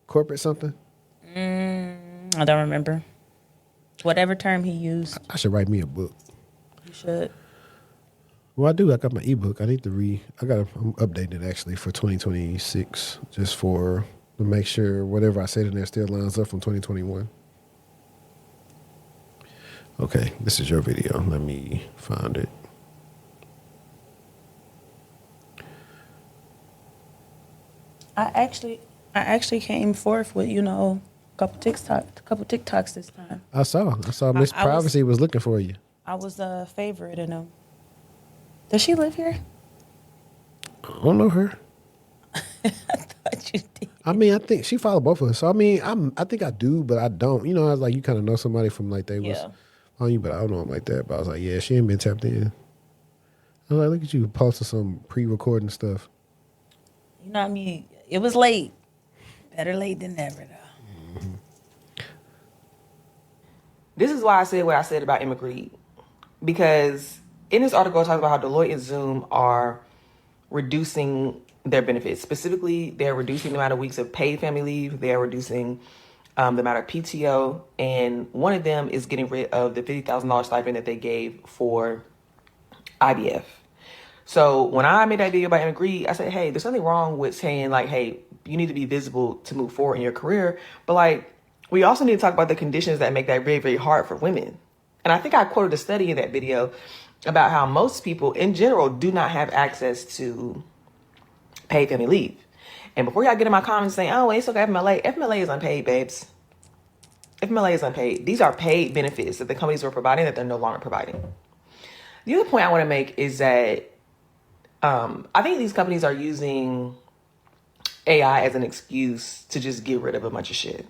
Corporate something. I don't remember. Whatever term he used. I should write me a book. You should. Well, I do. I got my ebook. I need to read. I'm updating it actually for 2026, just to make sure whatever I said in there still lines up from 2021. Okay, this is your video. Let me find it. I actually came forth with, a couple TikToks this time. I saw Miss Privacy was looking for you. I was a favorite in them. Does she live here? I don't know her. I thought you did. I mean, I think she followed both of us. So I mean, I think I do, but I don't. I was like, you kind of know somebody from like they was on you, but I don't know them like that. But I was like, yeah, she ain't been tapped in. I was like, look at you posting some pre-recording stuff. You know what I mean? It was late. Better late than never, though. Mm-hmm. This is why I said what I said about Emma Green. Because in this article, it talks about how Deloitte and Zoom are reducing their benefits. Specifically, they're reducing the amount of weeks of paid family leave. They're reducing the amount of PTO. And one of them is getting rid of the $50,000 stipend that they gave for IVF. So when I made that video about Emma Green, I said, hey, there's something wrong with saying like, hey, you need to be visible to move forward in your career. But like, we also need to talk about the conditions that make that very, very hard for women. And I think I quoted a study in that video about how most people in general do not have access to paid family leave. And before y'all get in my comments saying, oh, it's okay, FMLA is unpaid, babes. FMLA is unpaid. These are paid benefits that the companies were providing that they're no longer providing. The other point I want to make is that I think these companies are using AI as an excuse to just get rid of a bunch of shit.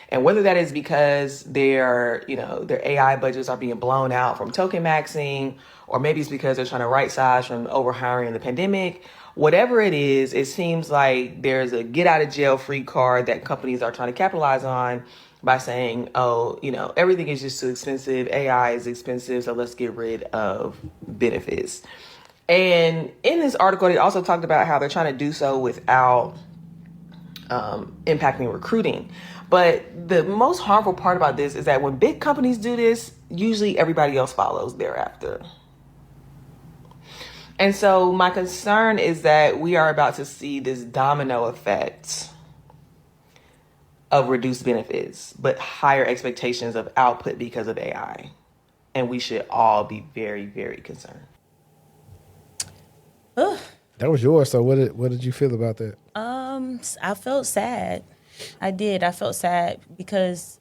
And whether that is because their AI budgets are being blown out from token maxing, or maybe it's because they're trying to right size from overhiring in the pandemic, whatever it is, it seems like there's a get out of jail free card that companies are trying to capitalize on by saying, oh, everything is just too expensive. AI is expensive. So let's get rid of benefits. And in this article, they also talked about how they're trying to do so without impacting recruiting. But the most harmful part about this is that when big companies do this, usually everybody else follows thereafter. And so my concern is that we are about to see this domino effect of reduced benefits, but higher expectations of output because of AI. And we should all be very, very concerned. That was yours. So what did you feel about that? I felt sad. I did. I felt sad because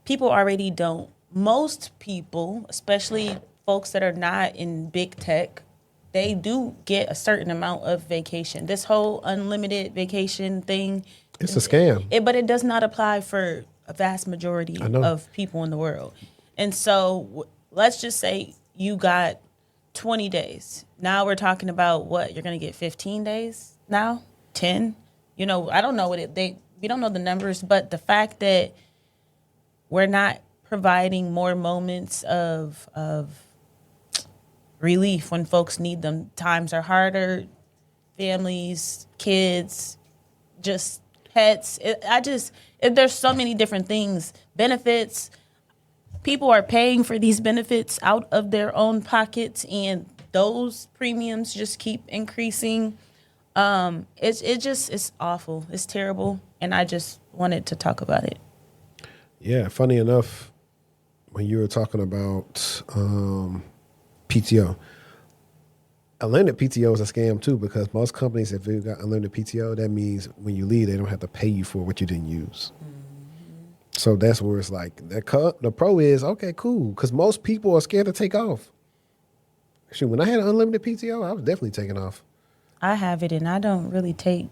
people already don't. Most people, especially folks that are not in big tech, they do get a certain amount of vacation. This whole unlimited vacation thing. It's a scam. But it does not apply for a vast majority of people in the world. And so let's just say you got 20 days. Now we're talking about what? You're going to get 15 days now? 10? I don't know we don't know the numbers, but the fact that we're not providing more moments of relief when folks need them. Times are harder, families, kids, just pets. There's so many different things, benefits. People are paying for these benefits out of their own pockets, and those premiums just keep increasing. It's awful. It's terrible, and I just wanted to talk about it. Yeah, funny enough, when you were talking about PTO. Unlimited PTO is a scam too, because most companies, if you've got unlimited PTO, that means when you leave, they don't have to pay you for what you didn't use. So that's where it's like, the pro is, okay, cool, because most people are scared to take off. Shoot, when I had unlimited PTO, I was definitely taking off. I have it, and I don't really take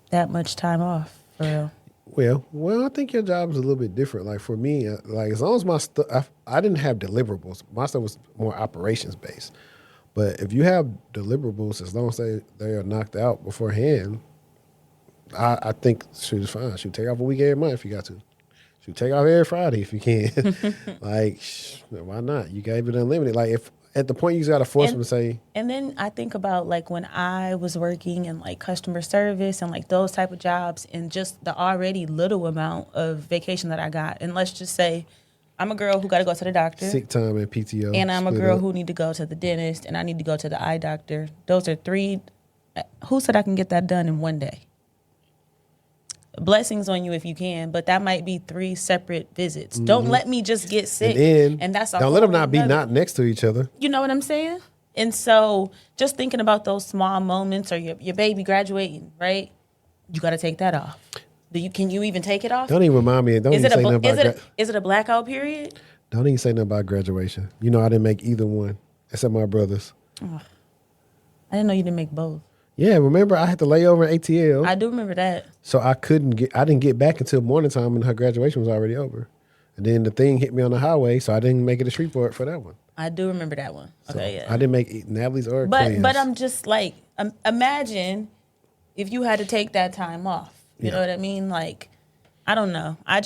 that much time off, for real. Well, I think your job is a little bit different. Like for me, like as long as my stuff, I didn't have deliverables. My stuff was more operations based. But if you have deliverables, as long as they are knocked out beforehand, I think shoot is fine. Shoot, take off a week every month if you got to. Shoot, take off every Friday if you can. Like, why not? You gave it unlimited. Like if at the point you just got to force them to say. And then I think about like when I was working in like customer service and like those type of jobs, and just the already little amount of vacation that I got. And let's just say I'm a girl who got to go to the doctor. Sick time and PTO. And I'm a girl who need to go to the dentist, and I need to go to the eye doctor. Those are 3. Who said I can get that done in one day? Blessings on you if you can, but that might be 3 separate visits. Don't let me just get sick. And that's don't let them not be not next to each other. You know what I'm saying? And so just thinking about those small moments, or your baby graduating, right? You got to take that off. Can you even take it off? Don't even remind me. Don't even say nothing about is it a blackout period? Don't even say nothing about graduation. You know I didn't make either one, except my brothers. Oh, I didn't know you didn't make both. Yeah, remember I had to lay over in ATL. I do remember that. So I didn't get back until morning time, and her graduation was already over. And then the thing hit me on the highway, so I didn't make it to Shreveport for that one. I do remember that one. Okay, yeah. I didn't make Natalie's or But Clay's. I'm just like, imagine if you had to take that time off. You know what I mean? Like, I don't know. I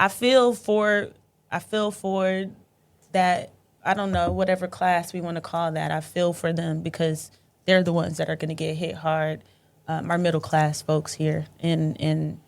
feel for that. I don't know, whatever class we want to call that. I feel for them because they're the ones that are going to get hit hard. Our middle class folks here, and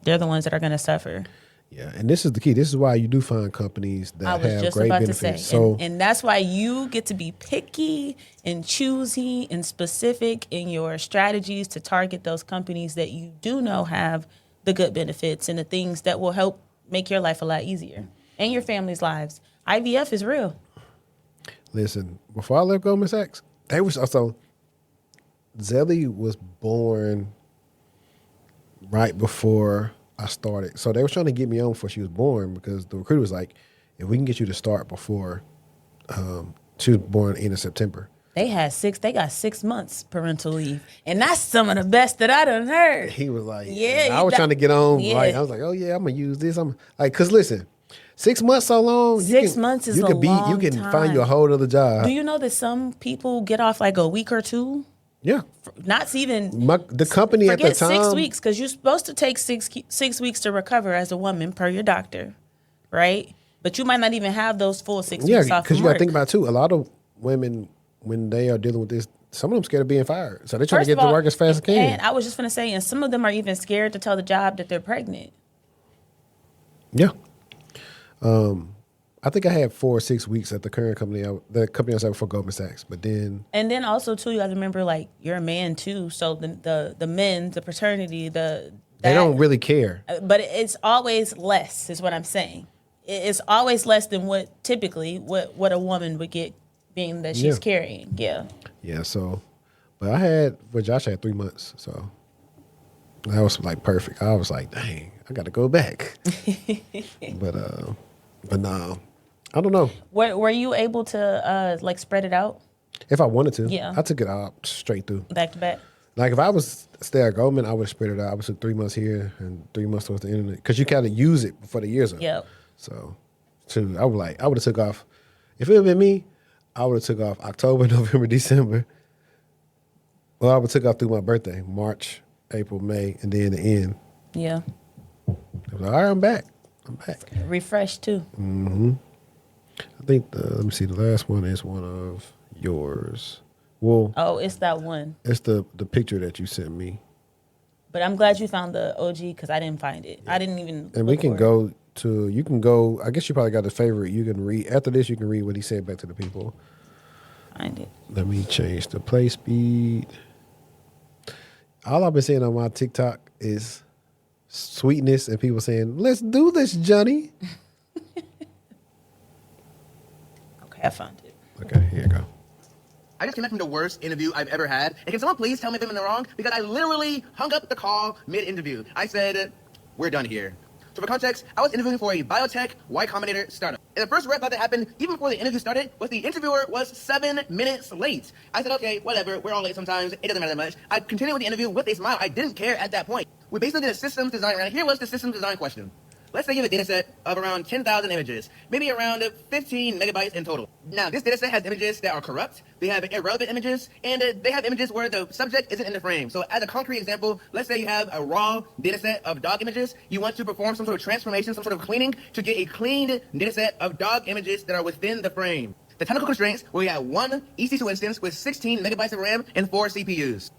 they're the ones that are going to suffer. Yeah, and this is the key. This is why you do find companies that have great benefits. I was just about to say, and that's why you get to be picky and choosy and specific in your strategies to target those companies that you do know have the good benefits and the things that will help make your life a lot easier and your family's lives. IVF is real. Listen, before I left Goldman Sachs, they was also Zelly was born right before I started. So they were trying to get me on before she was born, because the recruiter was like, if we can get you to start before, she was born in September. They got 6 months parental leave. And that's some of the best that I done heard. He was like, yeah, I was trying to get on. Yeah. Like, I was like, oh yeah, I'm going to use this. I'm like, cause listen, 6 months so long. 6 months is a long You can time. find you a whole other job. Do you know that some people get off like a week or 2? Yeah. Not even the company at the time. 6 weeks, because you're supposed to take 6 weeks to recover as a woman per your doctor, right? But you might not even have those full 6 weeks off. Yeah, because you got to think about it too. A lot of women, when they are dealing with this, some of them scared of being fired, so they're trying to get to work as fast as can. And I was just going to say, and some of them are even scared to tell the job that they're pregnant. Yeah. I think I had 4 or 6 weeks at the current company, the company I was at before Goldman Sachs. But then, and then also too, you got to remember, like, you're a man too, so the men, the paternity, they don't really care. But it's always less, is what I'm saying. It's always less than what typically what a woman would get, being that she's carrying. Yeah. Yeah. So, but Josh had 3 months, so that was like perfect. I was like, dang, I got to go back. But no. I don't know. Were you able to like spread it out? If I wanted to. Yeah. I took it out straight through. Back to back. Like if I was still at Goldman, I would have spread it out. I would took 3 months here and 3 months towards the internet, because you kind of use it before the year's up. Yep. So, I would have took off. If it had been me, I would have took off October, November, December. Well, I would have took off through my birthday, March, April, May, and then the end. Yeah. I was like, all right, I'm back. Refreshed too. Mm-hmm. I think let me see. The last one is one of yours. Well, it's that one. It's the picture that you sent me. But I'm glad you found the OG, because I didn't find it. I didn't even. And we can go to. You can go. I guess you probably got the favorite. You can read after this. You can read what he said back to the people. Find it. Let me change the play speed. All I've been seeing on my TikTok is sweetness and people saying, "Let's do this, Johnny." have found it. Okay, here you go. I just came back from the worst interview I've ever had. And can someone please tell me if I'm in the wrong? Because I literally hung up the call mid-interview. I said, we're done here. So for context, I was interviewing for a biotech Y Combinator startup. And the first red flag that happened, even before the interview started, was the interviewer was 7 minutes late. I said, okay, whatever, we're all late sometimes, it doesn't matter that much. I continued with the interview with a smile. I didn't care at that point. We basically did a systems design round. Here was the systems design question. Let's say you have a data set of around 10,000 images, maybe around 15 megabytes in total. Now, this data set has images that are corrupt, they have irrelevant images, and they have images where the subject isn't in the frame. So as a concrete example, let's say you have a raw data set of dog images. You want to perform some sort of transformation, some sort of cleaning to get a cleaned data set of dog images that are within the frame. The technical constraints where you have one EC2 instance with 16 megabytes of RAM and 4 CPUs.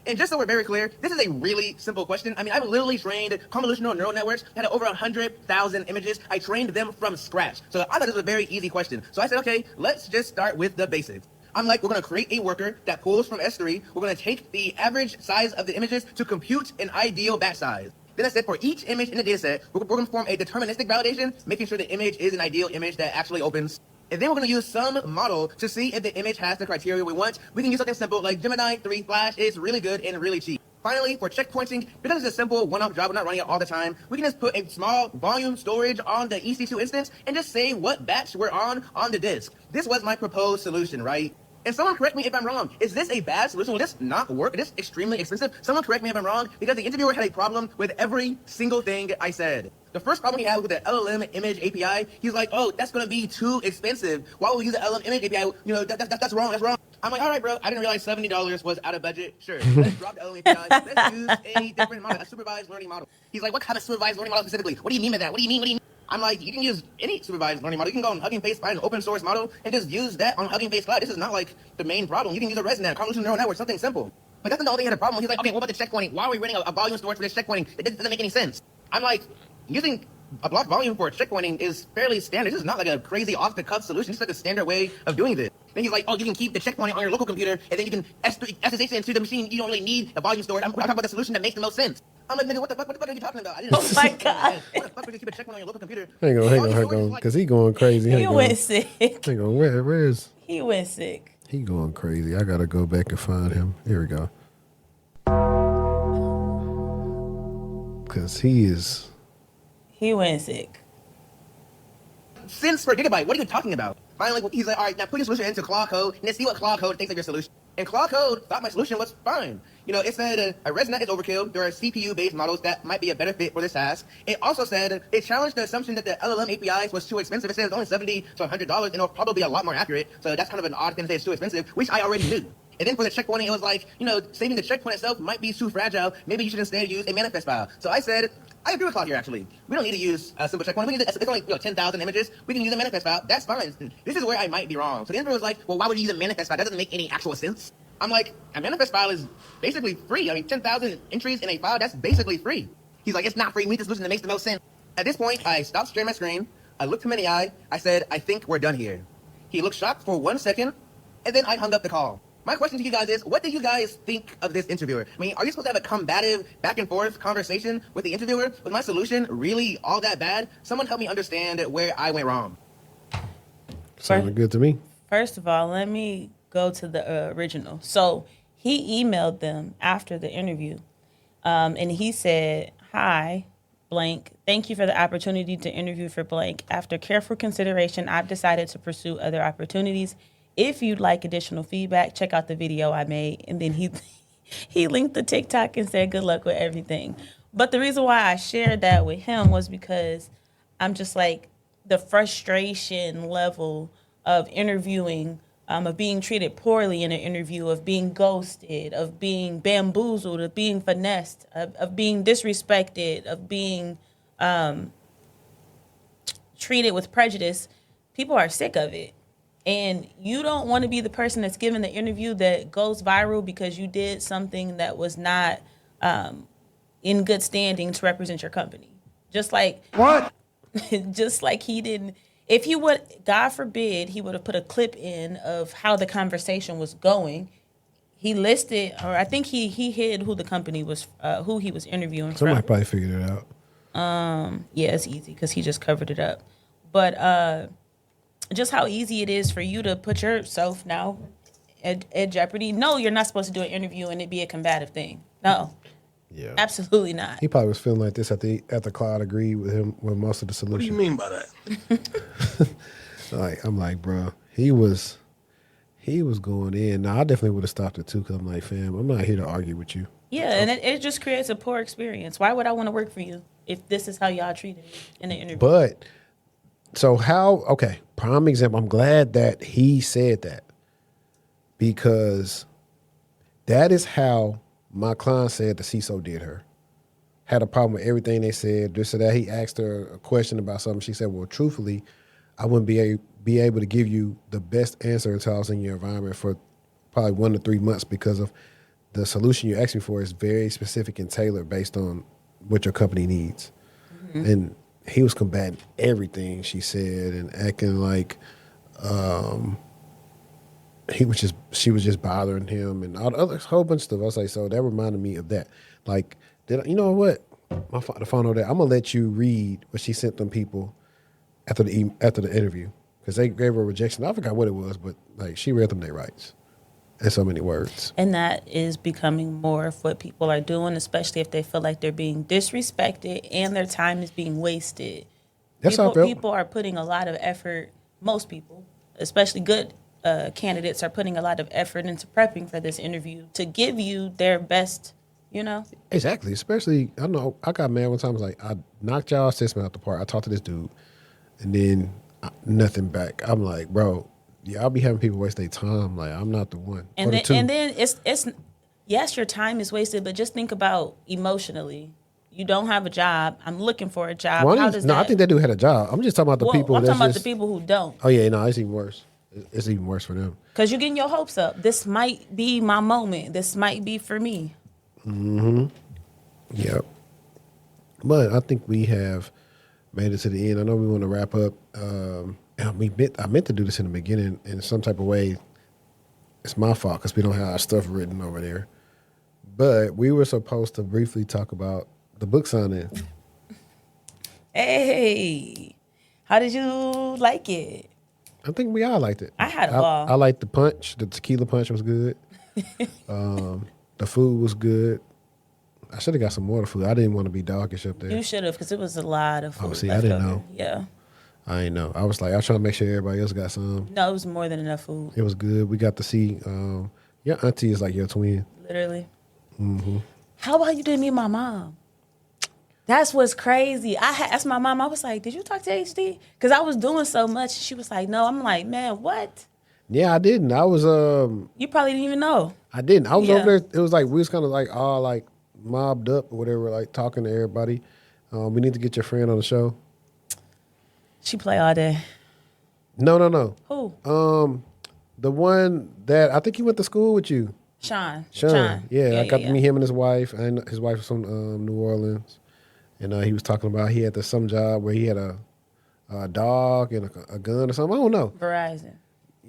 And just so we're very clear, this is a really simple question. I mean, I've literally trained convolutional neural networks that had over 100,000 images. I trained them from scratch. So I thought this was a very easy question. So I said, okay, let's just start with the basics. I'm like, we're going to create a worker that pulls from S3. We're going to take the average size of the images to compute an ideal batch size. Then I said for each image in the dataset, we're going to perform a deterministic validation, making sure the image is an ideal image that actually opens. And then we're going to use some model to see if the image has the criteria we want. We can use something simple like Gemini 3 Flash. It's really good and really cheap. Finally, for checkpointing, because it's a simple one-off job, we're not running it all the time, we can just put a small volume storage on the EC2 instance and just say what batch we're on the disk. This was my proposed solution, right? And someone correct me if I'm wrong. Is this a bad solution? Will this not work? Is this extremely expensive? Someone correct me if I'm wrong, because the interviewer had a problem with every single thing I said. The first problem he had with the LLM image API, he's like, oh, that's going to be too expensive. Why would we use the LLM image API? You know, that's wrong, that's wrong. I'm like, all right, bro, I didn't realize $70 was out of budget. Sure, let's drop the LLM API. Let's use a different model, a supervised learning model. He's like, what kind of supervised learning model specifically? What do you mean by that? What do you mean? I'm like, you can use any supervised learning model. You can go on Hugging Face, find an open source model, and just use that on Hugging Face Cloud. This is not like the main problem. You can use a ResNet, convolutional neural network, something simple. But that's not the only thing he had a problem with. He's like, okay, what about the checkpointing? Why are we running a volume storage for this checkpointing? It doesn't make any sense. I'm like, using a block volume for checkpointing is fairly standard. This is not like a crazy off-the-cuff solution. It's like a standard way of doing this. Then he's like, oh, you can keep the checkpointing on your local computer, and then you can SSH into the machine. You don't really need a volume storage. I'm talking about the solution that makes the most sense. I'm like, nigga, what the fuck are you talking about? I didn't Oh my God. What the fuck would you keep a checkpoint on your local computer? Hang on, because he going crazy. He went sick. Hang on, where is He went sick. he going crazy? I gotta go back and find him. Here we go. Because He went sick. Cents per gigabyte. What are you talking about? Finally, he's like, all right, now put your solution into Claude Code and then see what Claude Code thinks of your solution. And Claude Code thought my solution was fine. You know, it said a ResNet is overkill. There are CPU-based models that might be a better fit for this task. It also said it challenged the assumption that the LLM APIs was too expensive. It said it's only $70 to $100, and it'll probably be a lot more accurate. So that's kind of an odd thing to say it's too expensive, which I already knew. And then for the checkpointing, it was like, you know, saving the checkpoint itself might be too fragile. Maybe you should instead use a manifest file. So I said, I agree with Claude here, actually. We don't need to use a simple checkpoint. It's only 10,000 images. We can use a manifest file. That's fine. This is where I might be wrong. So the interviewer was like, well, why would you use a manifest file? That doesn't make any actual sense. I'm like, a manifest file is basically free. I mean, 10,000 entries in a file, that's basically free. He's like, it's not free. We need the solution that makes the most sense. At this point, I stopped sharing my screen. I looked him in the eye. I said, I think we're done here. He looked shocked for 1 second, and then I hung up the call. My question to you guys is, what do you guys think of this interviewer? I mean, are you supposed to have a combative back and forth conversation with the interviewer? Was my solution really all that bad? Someone help me understand where I went wrong. sounded good to me. First of all, let me go to the original. So he emailed them after the interview, and he said, hi, blank. Thank you for the opportunity to interview for blank. After careful consideration, I've decided to pursue other opportunities. If you'd like additional feedback, check out the video I made. And then he linked the TikTok and said, good luck with everything. But the reason why I shared that with him was because I'm just like, the frustration level of interviewing, of being treated poorly in an interview, of being ghosted, of being bamboozled, of being finessed, of being disrespected, of being treated with prejudice. People are sick of it. And you don't want to be the person that's given the interview that goes viral because you did something that was not in good standing to represent your company. Just like What? just like he didn't. If he would, God forbid, he would have put a clip in of how the conversation was going. He listed, or I think he hid who the company was, who he was interviewing Somebody from. probably figured it out. Yeah, it's easy because he just covered it up. But just how easy it is for you to put yourself now at jeopardy. No, you're not supposed to do an interview and it be a combative thing. No. Yeah. Absolutely not. He probably was feeling like this after Cloud agreed with him with most of the solution. What do you mean by that? I'm like, bro, he was going in. Now I definitely would have stopped it too, because I'm like, fam, I'm not here to argue with you. Yeah, and it just creates a poor experience. Why would I want to work for you if this is how y'all treated me in the interview? But so prime example. I'm glad that he said that, because that is how my client said the CISO did her. Had a problem with everything they said. This or that. He asked her a question about something. She said, well, truthfully, I wouldn't be able to give you the best answer until I was in your environment for probably 1 to 3 months, because of the solution you asked me for is very specific and tailored based on what your company needs. Mm-hmm. And he was combating everything she said and acting like she was just bothering him and all the other whole bunch of stuff. I was like, so that reminded me of that. Like, you know what? The phone over there. I'm gonna let you read what she sent them people after the interview, because they gave her a rejection. I forgot what it was, but like she read them their rights in so many words. And that is becoming more of what people are doing, especially if they feel like they're being disrespected and their time is being wasted. That's how I felt. People are putting a lot of effort. Most people, especially good candidates, are putting a lot of effort into prepping for this interview to give you their best. You know? Exactly. Especially, I know I got mad one time. I was like, I knocked y'all assessment out the park. I talked to this dude, and then nothing back. I'm like, bro, y'all be having people waste their time. Like, I'm not the one. And then it's yes, your time is wasted, but just think about emotionally. You don't have a job. I'm looking for a job. Well, I think that dude had a job. I'm just talking about the people. I'm talking about the people who don't. Oh yeah, no, it's even worse. It's even worse for them. Because you're getting your hopes up. This might be my moment. This might be for me. Mm-hmm. Yep. But I think we have made it to the end. I know we want to wrap up. I meant to do this in the beginning in some type of way. It's my fault because we don't have our stuff written over there. But we were supposed to briefly talk about the book signing. Hey, how did you like it? I think we all liked it. I had a ball. I liked the punch. The tequila punch was good. The food was good. I should have got some more food. I didn't want to be doggish up there. You should have, because it was a lot of food. Oh, see, I didn't know. Yeah. I didn't know. I was trying to make sure everybody else got some. No, it was more than enough food. It was good. We got to see, your auntie is like your twin. Literally. Mm-hmm. How about you didn't meet my mom? That's what's crazy. I asked my mom, I was like, did you talk to HD? Because I was doing so much. She was like, no. I'm like, man, what? Yeah, I didn't. I was You probably didn't even know. I didn't. I was over there. It was like we was kind of like all like mobbed up or whatever, like talking to everybody. We need to get your friend on the show. She play all day. No. Who? The one that I think he went to school with you. Sean. Yeah, I got to meet him and his wife. And his wife was from New Orleans, and he was talking about he had some job where he had a dog and a gun or something. I don't know. Verizon.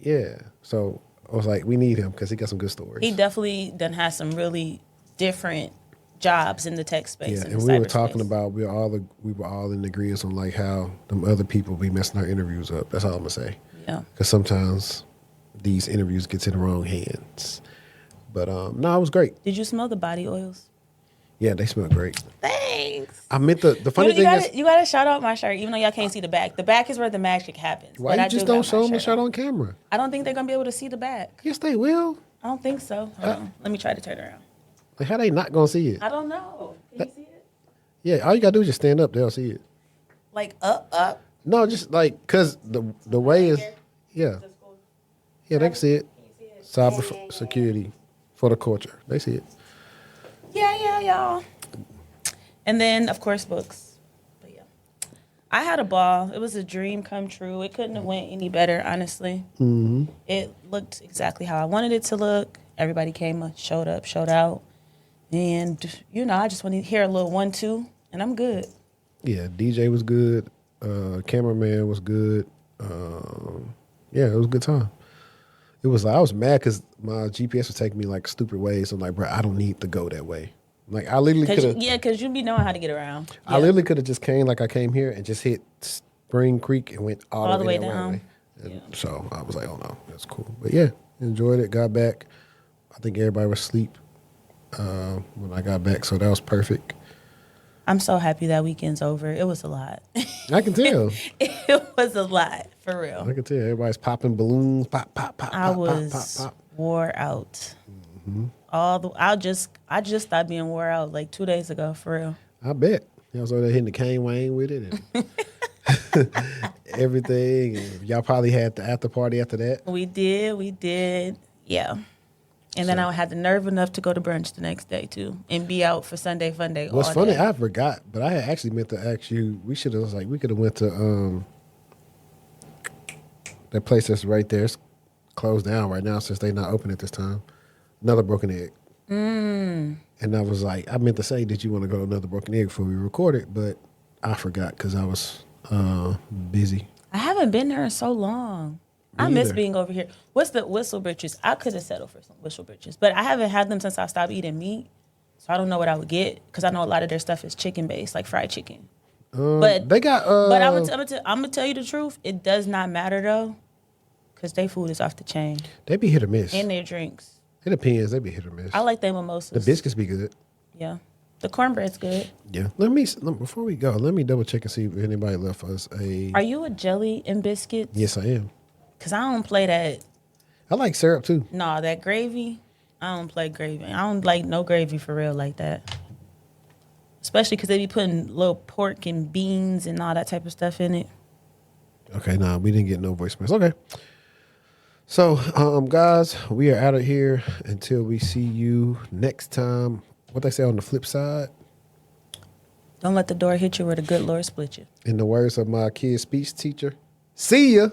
Yeah. So I was like, we need him because he got some good stories. He definitely done has some really different jobs in the tech space. Yeah, and we were talking about we were all in agreement on like how them other people be messing our interviews up. That's all I'm gonna say. Yeah. Because sometimes these interviews get in the wrong hands. But no, it was great. Did you smell the body oils? Yeah, they smell great. Thanks. I meant the funny thing is you gotta shout out my shirt, even though y'all can't see the back. The back is where the magic happens. Why you just don't show them the shirt on camera? I don't think they're gonna be able to see the back. Yes, they will. I don't think so. Hold on. Let me try to turn around. Like, how they not gonna see it? I don't know. Can you see it? Yeah, all you gotta do is just stand up. They'll see it. Like up? No, just like cause the way is yeah, they can see it. Cyber security for the culture. They see it. Yeah, y'all. And then of course books. But yeah, I had a ball. It was a dream come true. It couldn't have went any better, honestly. Mm-hmm. It looked exactly how I wanted it to look. Everybody came, showed up, showed out. And, I just want to hear a little 1-2, and I'm good. Yeah, DJ was good. Cameraman was good. Yeah, it was a good time. It was I was mad because my GPS was taking me like stupid ways. So I'm like, bro, I don't need to go that way. Like, I literally could have. Yeah, because you be knowing how to get around. Yeah. I literally could have just came like I came here and just hit Spring Creek and went all the way down. And so I was like, oh no, that's cool. But yeah, enjoyed it. Got back. I think everybody was asleep when I got back, so that was perfect. I'm so happy that weekend's over. It was a lot. I can tell. It was a lot, for real. I can tell. Everybody's popping balloons. Pop, pop, pop, I pop, was pop, pop, pop. wore out. I just stopped being wore out like 2 days ago, for real. I bet. I was over there hitting the cane Wayne with it and everything. And y'all probably had the after party after that. We did. Yeah. And then I had the nerve enough to go to brunch the next day too, and be out for Sunday Fun Day. What's all funny, day. I forgot, but I had actually meant to ask you. We could have went to that place that's right there. It's closed down right now since they not open at this time. Another Broken Egg. And I was like, I meant to say, did you want to go to Another Broken Egg before we recorded? But I forgot because I was busy. I haven't been there in so long. I miss being over here. What's the whistle britches? I could have settled for some whistle britches, but I haven't had them since I stopped eating meat. So I don't know what I would get because I know a lot of their stuff is chicken based, like fried chicken. But they got. But I'm gonna tell you the truth. It does not matter though, because their food is off the chain. They be hit or miss. And their drinks. It depends. They be hit or miss. I like their mimosas. The biscuits be good. Yeah. The cornbread's good. Yeah. Before we go, let me double check and see if anybody left us a. Are you a jelly and biscuits? Yes, I am. Because I don't play that. I like syrup too. No, that gravy. I don't play gravy. I don't like no gravy for real like that. Especially because they be putting little pork and beans and all that type of stuff in it. Okay, nah, we didn't get no voicemails. Okay. So, guys, we are out of here until we see you next time. What they say on the flip side? Don't let the door hit you where the good Lord split you. In the words of my kid's speech teacher, see ya.